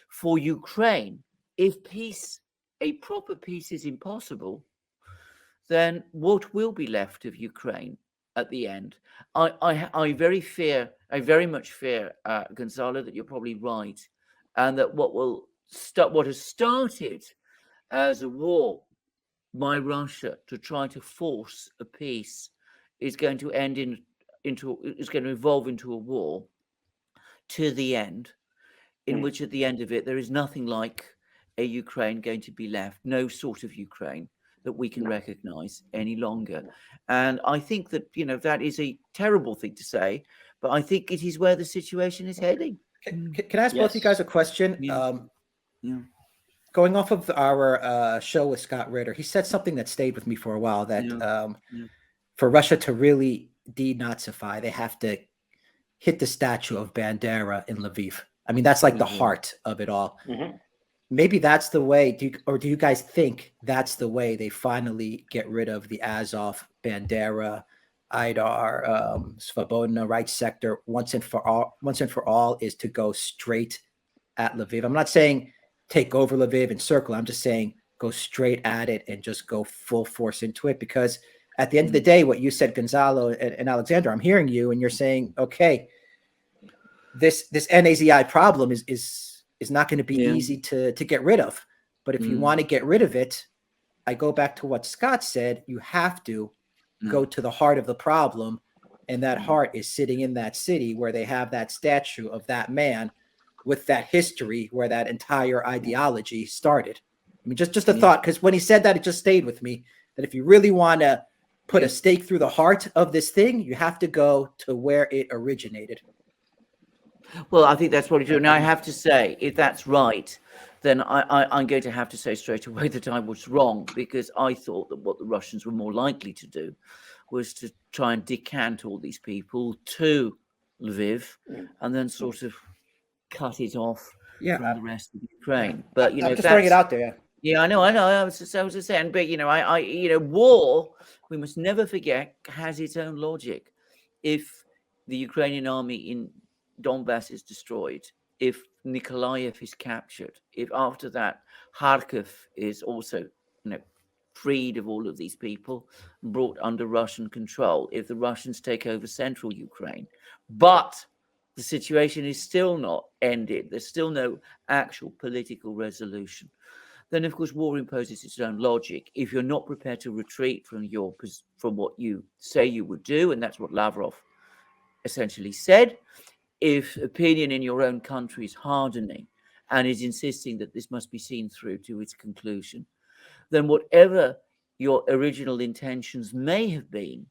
for Ukraine, if a proper peace is impossible, then what will be left of Ukraine at the end? I very much fear, Gonzalo, that you're probably right, and that what has started as a war by Russia to try to force a peace is going to evolve into a war to the end, in which at the end of it there is nothing like a Ukraine going to be left, no sort of Ukraine that we can recognize any longer. And I think that, that is a terrible thing to say, but I think it is where the situation is heading. Can I ask both of you guys a question? Going off of our show with Scott Ritter, he said something that stayed with me for a while, that for Russia to really denazify, they have to hit the statue of Bandera in Lviv. I mean, that's like the heart of it all. maybe that's the way. Do you guys think that's the way they finally get rid of the Azov, Bandera, Idar, Svobodna right sector once and for all? Once and for all, is to go straight at Lviv. I'm not saying take over Lviv and circle. I'm just saying go straight at it and just go full force into it. Because at the end of the day, what you said, Gonzalo and Alexander, I'm hearing you, and you're saying, okay, this NAZI problem is not going to be easy to get rid of. But if you want to get rid of it, I go back to what Scott said. You have to go to the heart of the problem, and that heart is sitting in that city where they have that statue of that man with that history where that entire ideology started. I mean, just a thought, because when he said that, it just stayed with me, that if you really want to put a stake through the heart of this thing, you have to go to where it originated. Well, I think that's what you do. Now, I have to say, if that's right, then I'm going to have to say straight away that I was wrong, because I thought that what the Russians were more likely to do was to try and decant all these people to Lviv and then sort of cut it off from the rest of Ukraine. But I'm just throwing it out there. Yeah, I know. I was just saying, but war, we must never forget, has its own logic. If the Ukrainian army in Donbass is destroyed, if Nikolaev is captured, if after that Kharkiv is also, freed of all of these people, brought under Russian control, if the Russians take over central Ukraine, but the situation is still not ended, there's still no actual political resolution, then of course war imposes its own logic. If you're not prepared to retreat from what you say you would do, and that's what Lavrov essentially said, if opinion in your own country is hardening and is insisting that this must be seen through to its conclusion, then whatever your original intentions may have been,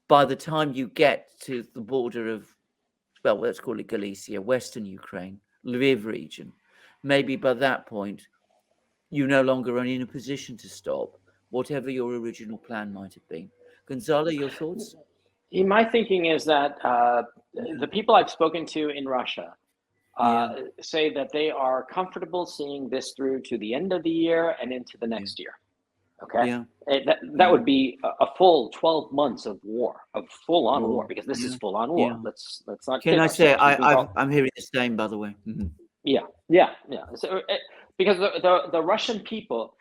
by the time you get to the border of, well, let's call it Galicia, Western Ukraine, Lviv region, maybe by that point, you no longer are in a position to stop whatever your original plan might have been. Gonzalo, your thoughts? My thinking is that the people I've spoken to in Russia say that they are comfortable seeing this through to the end of the year and into the next year. Okay, that would be a full 12 months of war, of full-on war, because this is full-on war. Let's not. Can I say I'm hearing the same, by the way. Yeah. So, because the Russian people,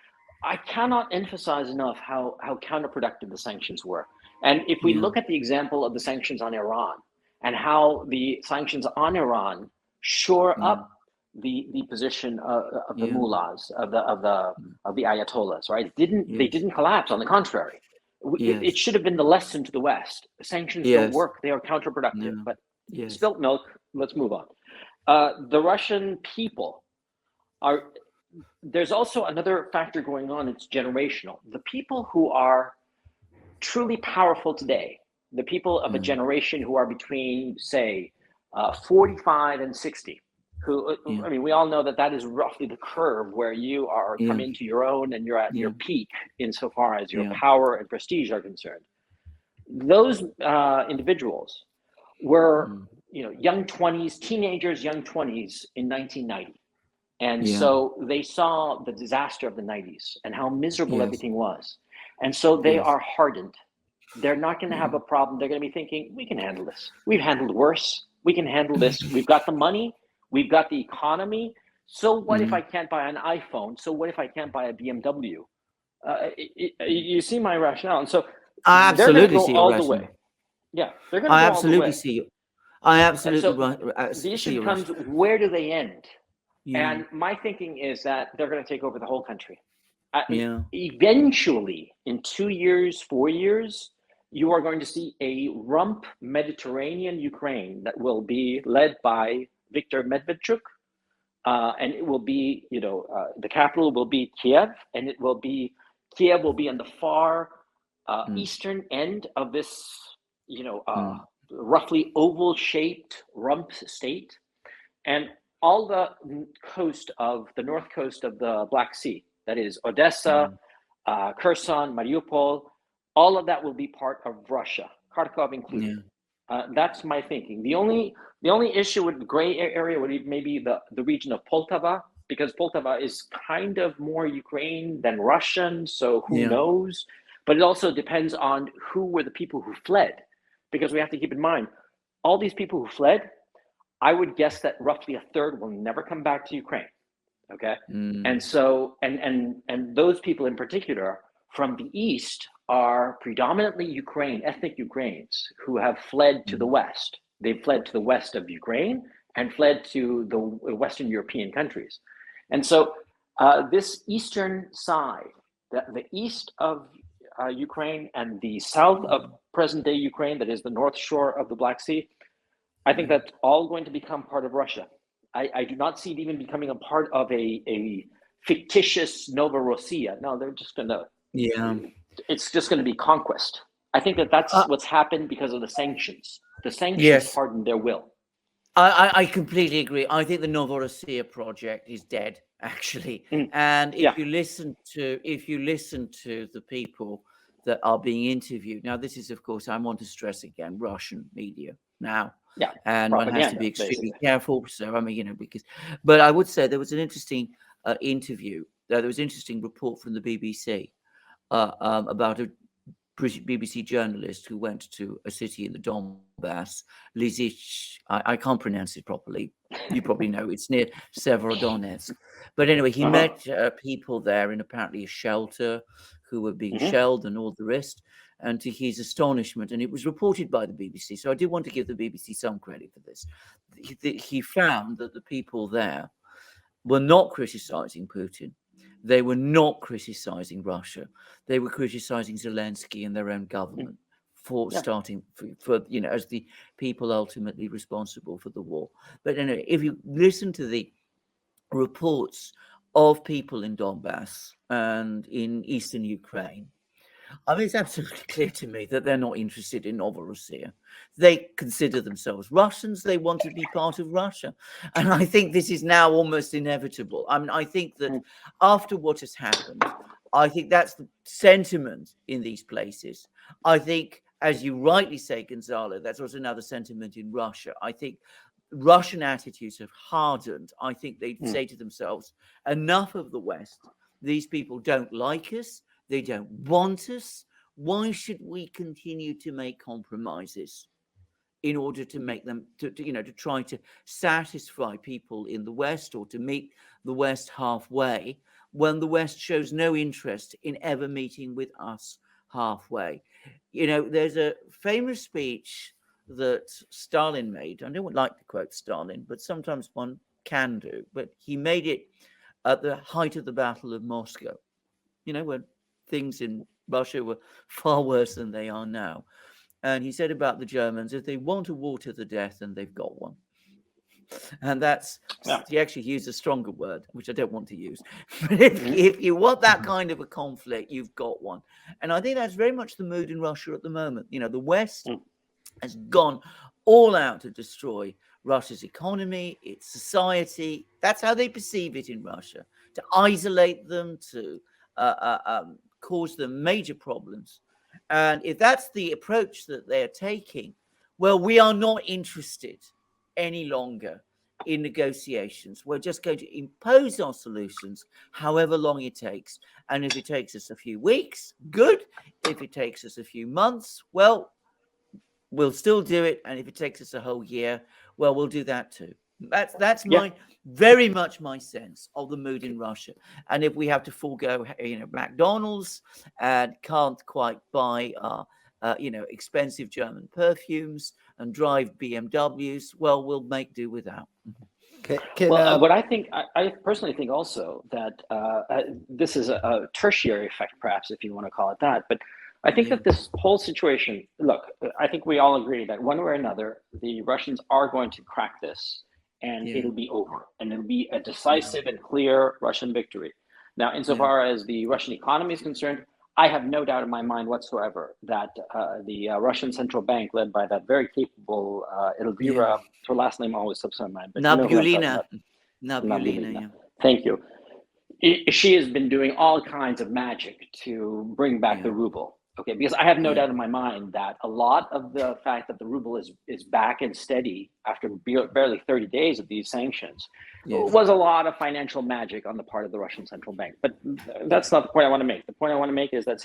I cannot emphasize enough how counterproductive the sanctions were. And if we look at the example of the sanctions on Iran and how the sanctions on Iran shore up the position of the mullahs, of the ayatollahs, right? They didn't collapse. On the contrary, it should have been the lesson to the West. Sanctions don't work; they are counterproductive. But spilt milk. Let's move on. The Russian people are. There's also another factor going on. It's generational. The people who are truly powerful today, the people of a generation who are between, say, 45 and 60, who, I mean, we all know that is roughly the curve where you are coming to your own and you're at your peak insofar as your power and prestige are concerned. Those individuals were, young 20s, teenagers, young 20s in 1990. And so they saw the disaster of the 90s and how miserable everything was. And so they are hardened. They're not going to have a problem. They're going to be thinking, we can handle this. We've handled worse. We can handle this. We've got the money. We've got the economy. So what if I can't buy an iPhone? So what if I can't buy a BMW? You see my rationale. And so I absolutely see all your the way. rationale. Yeah, they're going to go all the way. I absolutely the issue becomes, where do they end? And my thinking is that they're going to take over the whole country. Eventually, in 2 years, 4 years, you are going to see a rump Mediterranean Ukraine that will be led by Viktor Medvedchuk. And it will be, the capital will be Kiev, and Kiev will be on the far eastern end of this, roughly oval-shaped rump state. And all the north coast of the Black Sea, that is Odessa, Kherson, Mariupol, all of that will be part of Russia, Kharkov included. That's my thinking. The only issue with the gray area would be maybe the region of Poltava, because Poltava is kind of more Ukraine than Russian, so who Yeah. knows? But it also depends on who were the people who fled, because we have to keep in mind, all these people who fled, I would guess that roughly a third will never come back to Ukraine. Okay. And so, and those people in particular from the East are predominantly ethnic Ukrainians who have fled to the West. They've fled to the west of Ukraine and fled to the Western European countries. And so this eastern side, the east of Ukraine and the south of present-day Ukraine, that is the North Shore of the Black Sea, I think that's all going to become part of Russia. I do not see it even becoming a part of a fictitious Novorossiya. No, they're just going to, it's just going to be conquest. I think that's what's happened because of the sanctions. The sanctions hardened their will. I completely agree. I think the Novorossiya project is dead, actually. And if you listen to the people that are being interviewed, now this is, of course, I want to stress again, Russian media now. And one has to be extremely careful. So I mean, but I would say there was an interesting interview. There was an interesting report from the BBC about a British BBC journalist who went to a city in the Donbass, Lysychansk. I can't pronounce it properly. You probably know it's near Severodonetsk. But anyway, he met people there in apparently a shelter who were being shelled and all the rest. And to his astonishment, and it was reported by the BBC, so I do want to give the BBC some credit for this, he found that the people there were not criticizing Putin. They were not criticizing Russia. They were criticizing Zelensky and their own government for starting, for as the people ultimately responsible for the war. But anyway, if you listen to the reports of people in Donbass and in eastern Ukraine, I mean, it's absolutely clear to me that they're not interested in Novorossiya. They consider themselves Russians. They want to be part of Russia. And I think this is now almost inevitable. I mean, I think that after what has happened, I think that's the sentiment in these places. I think, as you rightly say, Gonzalo, that's also another sentiment in Russia. I think Russian attitudes have hardened. I think they say to themselves, enough of the West. These people don't like us. They don't want us. Why should we continue to make compromises in order to make them, to try to satisfy people in the West or to meet the West halfway when the West shows no interest in ever meeting with us halfway? There's a famous speech that Stalin made. I don't like to quote Stalin, but sometimes one can do. But he made it at the height of the Battle of Moscow, when things in Russia were far worse than they are now. And he said about the Germans, if they want a war to the death, then they've got one. And he actually used a stronger word, which I don't want to use. But if you want that kind of a conflict, you've got one. And I think that's very much the mood in Russia at the moment. The West has gone all out to destroy Russia's economy, its society. That's how they perceive it in Russia, to isolate them, to cause them major problems. And if that's the approach that they're taking, well, we are not interested any longer in negotiations. We're just going to impose our solutions however long it takes. And if it takes us a few weeks, good. If it takes us a few months, well, we'll still do it. And if it takes us a whole year, well, we'll do that too. That's very much my sense of the mood in Russia. And if we have to forego, McDonald's and can't quite buy, expensive German perfumes and drive BMWs, well, we'll make do without. What I personally think also that this is a tertiary effect, perhaps, if you want to call it that. But I think that this whole situation, look, I think we all agree that one way or another, the Russians are going to crack this. And it'll be over, and it'll be a decisive and clear Russian victory. Now, insofar as the Russian economy is concerned, I have no doubt in my mind whatsoever that the Russian central bank, led by that very capable Elvira, her last name always slips my mind, but Nabulina. Thank you. She has been doing all kinds of magic to bring back the ruble. Okay, because I have no doubt in my mind that a lot of the fact that the ruble is back and steady after barely 30 days of these sanctions was a lot of financial magic on the part of the Russian central bank. But that's not the point I want to make. The point I want to make is that,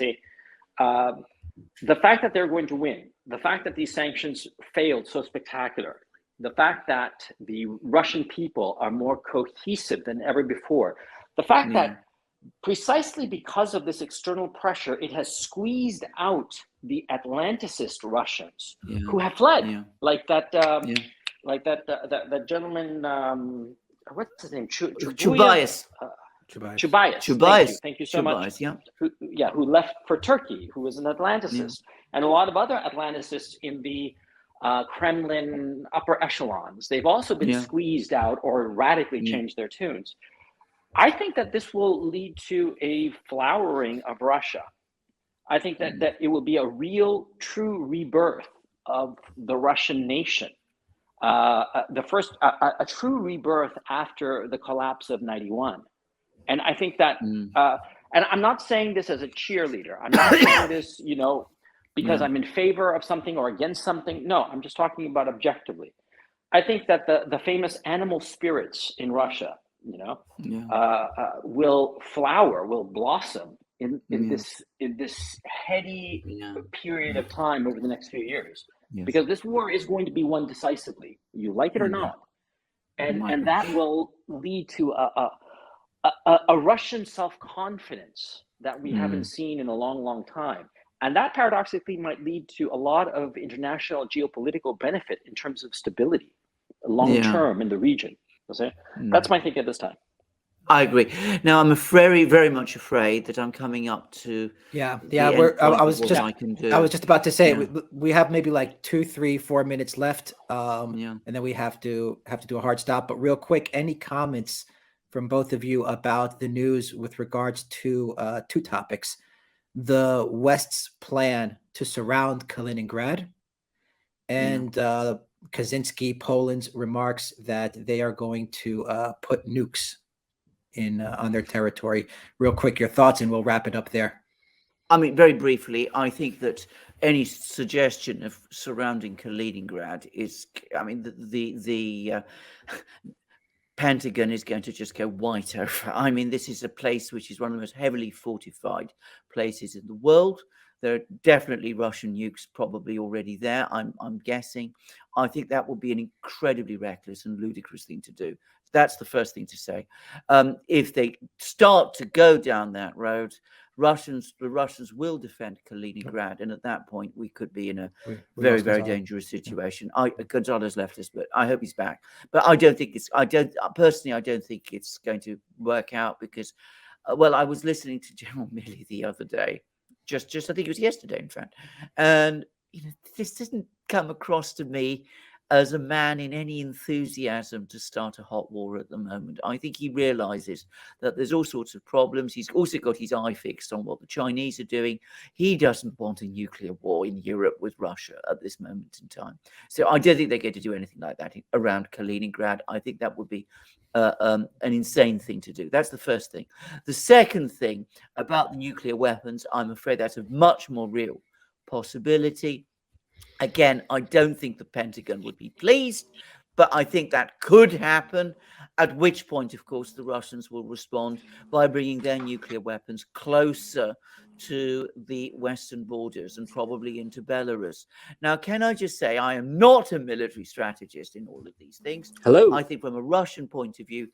the fact that they're going to win, the fact that these sanctions failed so spectacularly, the fact that the Russian people are more cohesive than ever before, the fact that precisely because of this external pressure, it has squeezed out the Atlanticist Russians who have fled, like that gentleman. What's his name? Chubais. Chubais. Thank you so much. Who left for Turkey? Who was an Atlanticist, and a lot of other Atlanticists in the Kremlin upper echelons. They've also been squeezed out or radically changed their tunes. I think that this will lead to a flowering of Russia. I think that it will be a real, true rebirth of the Russian nation. The first, a true rebirth after the collapse of '91. And I think that, and I'm not saying this as a cheerleader. I'm not saying this, because I'm in favor of something or against something. No, I'm just talking about objectively. I think that the famous animal spirits in Russia, will flower, will blossom in this heady period of time over the next few years, because this war is going to be won decisively, you like it or not, and that will lead to a Russian self-confidence that we haven't seen in a long, long time. And that paradoxically might lead to a lot of international geopolitical benefit in terms of stability long term in the region. That's my thinking at this time. I agree. Now, I'm very, very much afraid that I'm coming up to I was just about to say we have maybe like 2, 3, 4 minutes left, and then we have to do a hard stop. But real quick, any comments from both of you about the news with regards to two topics: the West's plan to surround Kaliningrad, and Kaczynski, Poland's remarks that they are going to put nukes in on their territory. Real quick, your thoughts, and we'll wrap it up there. I mean, very briefly, I think that any suggestion of surrounding Kaliningrad is, I mean, the Pentagon is going to just go white over. I mean, this is a place which is one of the most heavily fortified places in the world. There are definitely Russian nukes probably already there, I'm guessing. I think that would be an incredibly reckless and ludicrous thing to do. That's the first thing to say. If they start to go down that road, the Russians will defend Kaliningrad, and at that point we could be in a very, very dangerous situation. Gonzalo's left us, but I hope he's back. But I don't think I don't think it's going to work out, because, I was listening to General Milley the other day. Just I think it was yesterday, in fact. And this didn't come across to me as a man in any enthusiasm to start a hot war at the moment. I think he realizes that there's all sorts of problems. He's also got his eye fixed on what the Chinese are doing. He doesn't want a nuclear war in Europe with Russia at this moment in time. So I don't think they're going to do anything like that around Kaliningrad. I think that would be an insane thing to do. That's the first thing. The second thing about the nuclear weapons, I'm afraid that's a much more real possibility. Again, I don't think the Pentagon would be pleased, but I think that could happen, at which point, of course, the Russians will respond by bringing their nuclear weapons closer to the Western borders and probably into Belarus. Now, can I just say, I am not a military strategist in all of these things. Hello. I think from a Russian point of view,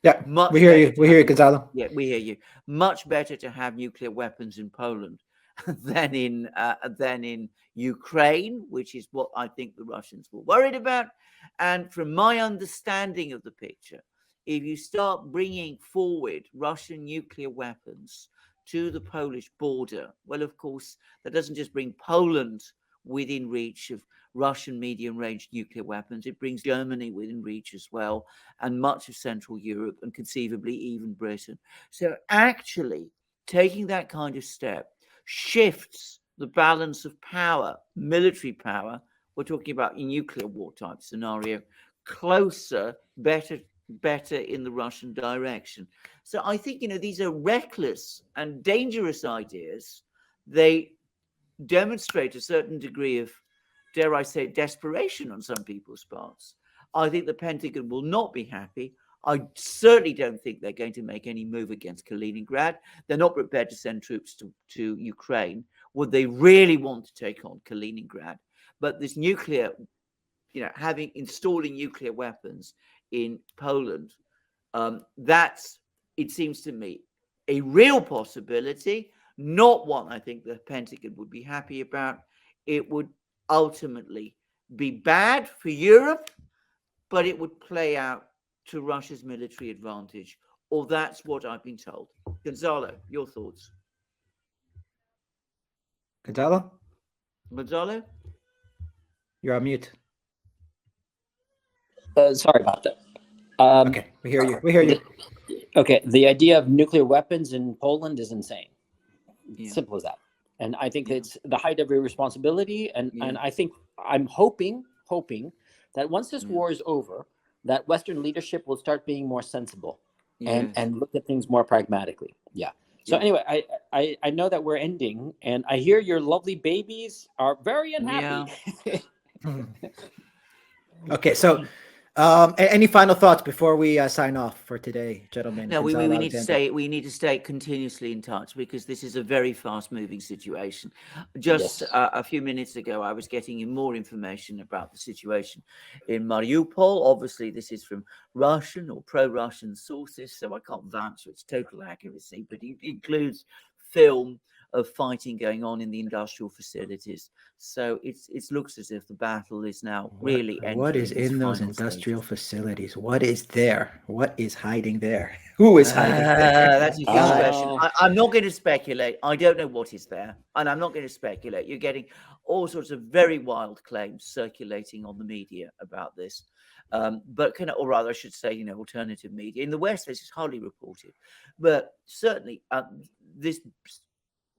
we hear you. We hear you, Gonzalo. Yeah, we hear you. Much better to have nuclear weapons in Poland than in Ukraine, which is what I think the Russians were worried about. And from my understanding of the picture, if you start bringing forward Russian nuclear weapons to the Polish border, well, of course, that doesn't just bring Poland within reach of Russian medium-range nuclear weapons. It brings Germany within reach as well, and much of Central Europe, and conceivably even Britain. So actually, taking that kind of step shifts the balance of power, military power, we're talking about a nuclear war type scenario, closer, better in the Russian direction. So I think, these are reckless and dangerous ideas. They demonstrate a certain degree of, dare I say, desperation on some people's parts. I think the Pentagon will not be happy. I certainly don't think they're going to make any move against Kaliningrad. They're not prepared to send troops to Ukraine. Would they really want to take on Kaliningrad? But this nuclear, installing nuclear weapons in Poland, that's, it seems to me, a real possibility, not one I think the Pentagon would be happy about. It would ultimately be bad for Europe, but it would play out to Russia's military advantage, or that's what I've been told. Gonzalo, your thoughts? Gonzalo, you're on mute. Sorry about that. Okay, we hear you. We hear you. Okay, the idea of nuclear weapons in Poland is insane. Yeah. Simple as that. And I think it's the height of irresponsibility. And I think I'm hoping that once this war is over, that Western leadership will start being more sensible and look at things more pragmatically. Yeah. So anyway, I know that we're ending, and I hear your lovely babies are very unhappy. Yeah. Okay, so any final thoughts before we sign off for today, gentlemen? No, we need to stay. We need to stay continuously in touch, because this is a very fast-moving situation. Just a few minutes ago, I was getting more information about the situation in Mariupol. Obviously, this is from Russian or pro-Russian sources, so I can't vouch for its total accuracy, but it includes film of fighting going on in the industrial facilities. So it looks as if the battle is now really entering. What is in those industrial facilities? What is there? What is hiding there? Who is hiding there? That's a huge question. I'm not going to speculate. I don't know what is there, and I'm not going to speculate. You're getting all sorts of very wild claims circulating on the media about this. But or rather, I should say, alternative media. In the West, this is hardly reported. But certainly, this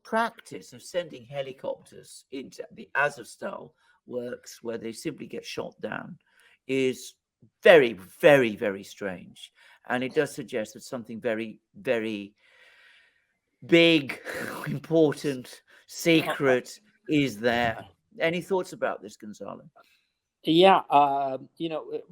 practice of sending helicopters into the Azovstal works, where they simply get shot down, is very, very, very strange. And it does suggest that something very, very big, important, secret is there. Any thoughts about this, Gonzalo? Yeah,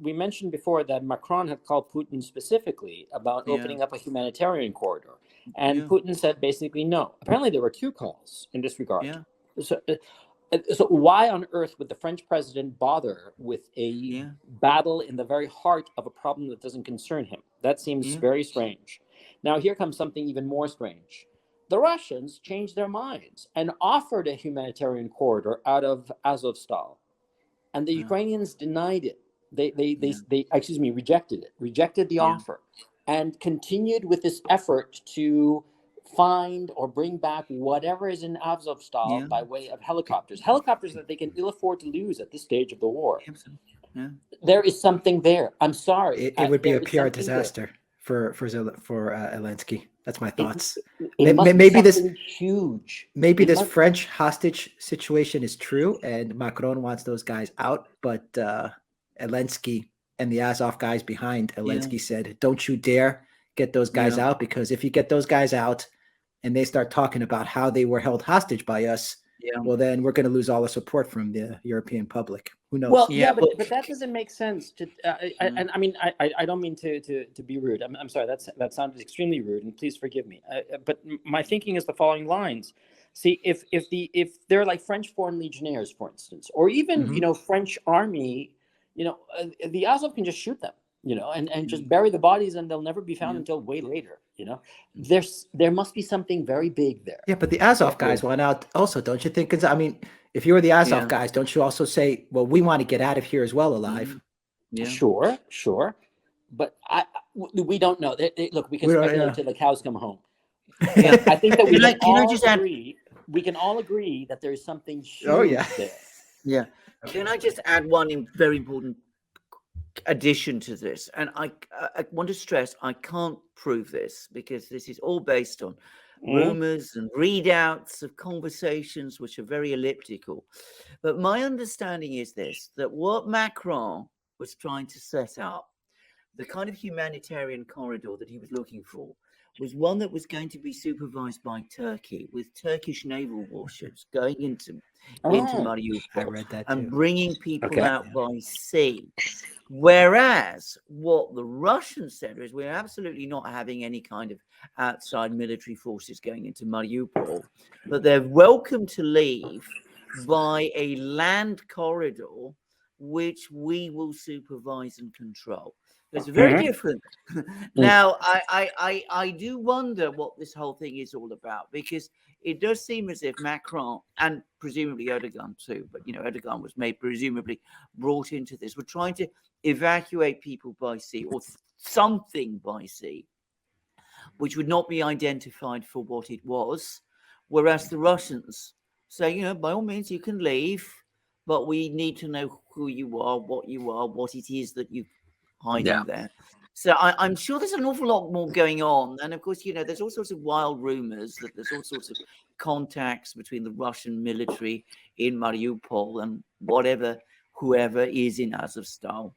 we mentioned before that Macron had called Putin specifically about opening up a humanitarian corridor. And Putin said basically no. Apparently there were 2 calls in this regard. Yeah. So why on earth would the French president bother with a battle in the very heart of a problem that doesn't concern him? That seems very strange. Now here comes something even more strange. The Russians changed their minds and offered a humanitarian corridor out of Azovstal. And the Ukrainians denied it. They rejected the offer, and continued with this effort to find or bring back whatever is in Azovstal by way of helicopters that they can ill afford to lose at this stage of the war. Yeah. There is something there. I'm sorry. It would be a PR disaster for Zelensky. That's my thoughts. Maybe this huge. Maybe this French hostage situation is true, and Macron wants those guys out, but Zelensky and the Azov guys behind Zelensky said, "Don't you dare get those guys out, because if you get those guys out, and they start talking about how they were held hostage by us, well, then we're going to lose all the support from the European public." Who knows? Well, but that doesn't make sense. And I mean, I don't mean to be rude. I'm sorry. That sounded extremely rude, and please forgive me. But my thinking is the following lines. See, if they're like French Foreign Legionnaires, for instance, or even French army, the Azov can just shoot them, and just bury the bodies, and they'll never be found until way later. There must be something very big there. Yeah, but the Azov guys went out also, don't you think? I mean, if you were the Azov guys, don't you also say, well, we want to get out of here as well alive? Yeah. Sure. But we don't know. Look, we can speculate till the cows come home. I think that we can all agree that there's something huge there. Yeah. Can I just add one very important addition to this? And I want to stress, I can't prove this, because this is all based on rumors and readouts of conversations which are very elliptical. But my understanding is this, that what Macron was trying to set up, the kind of humanitarian corridor that he was looking for, was one that was going to be supervised by Turkey, with Turkish naval warships going into I Mariupol read that and too. bringing people Okay. out by sea. Whereas what the Russians said is, we're absolutely not having any kind of outside military forces going into Mariupol, but they're welcome to leave by a land corridor, which we will supervise and control. It's very different. Now, I do wonder what this whole thing is all about, because it does seem as if Macron, and presumably Erdogan too, but Erdogan was presumably brought into this, we're trying to evacuate people by sea, or something by sea, which would not be identified for what it was, whereas the Russians say, by all means you can leave, but we need to know who you are, what it is that you're hiding there. So I'm sure there's an awful lot more going on. And of course, there's all sorts of wild rumors that there's all sorts of contacts between the Russian military in Mariupol and whoever is in Azovstal.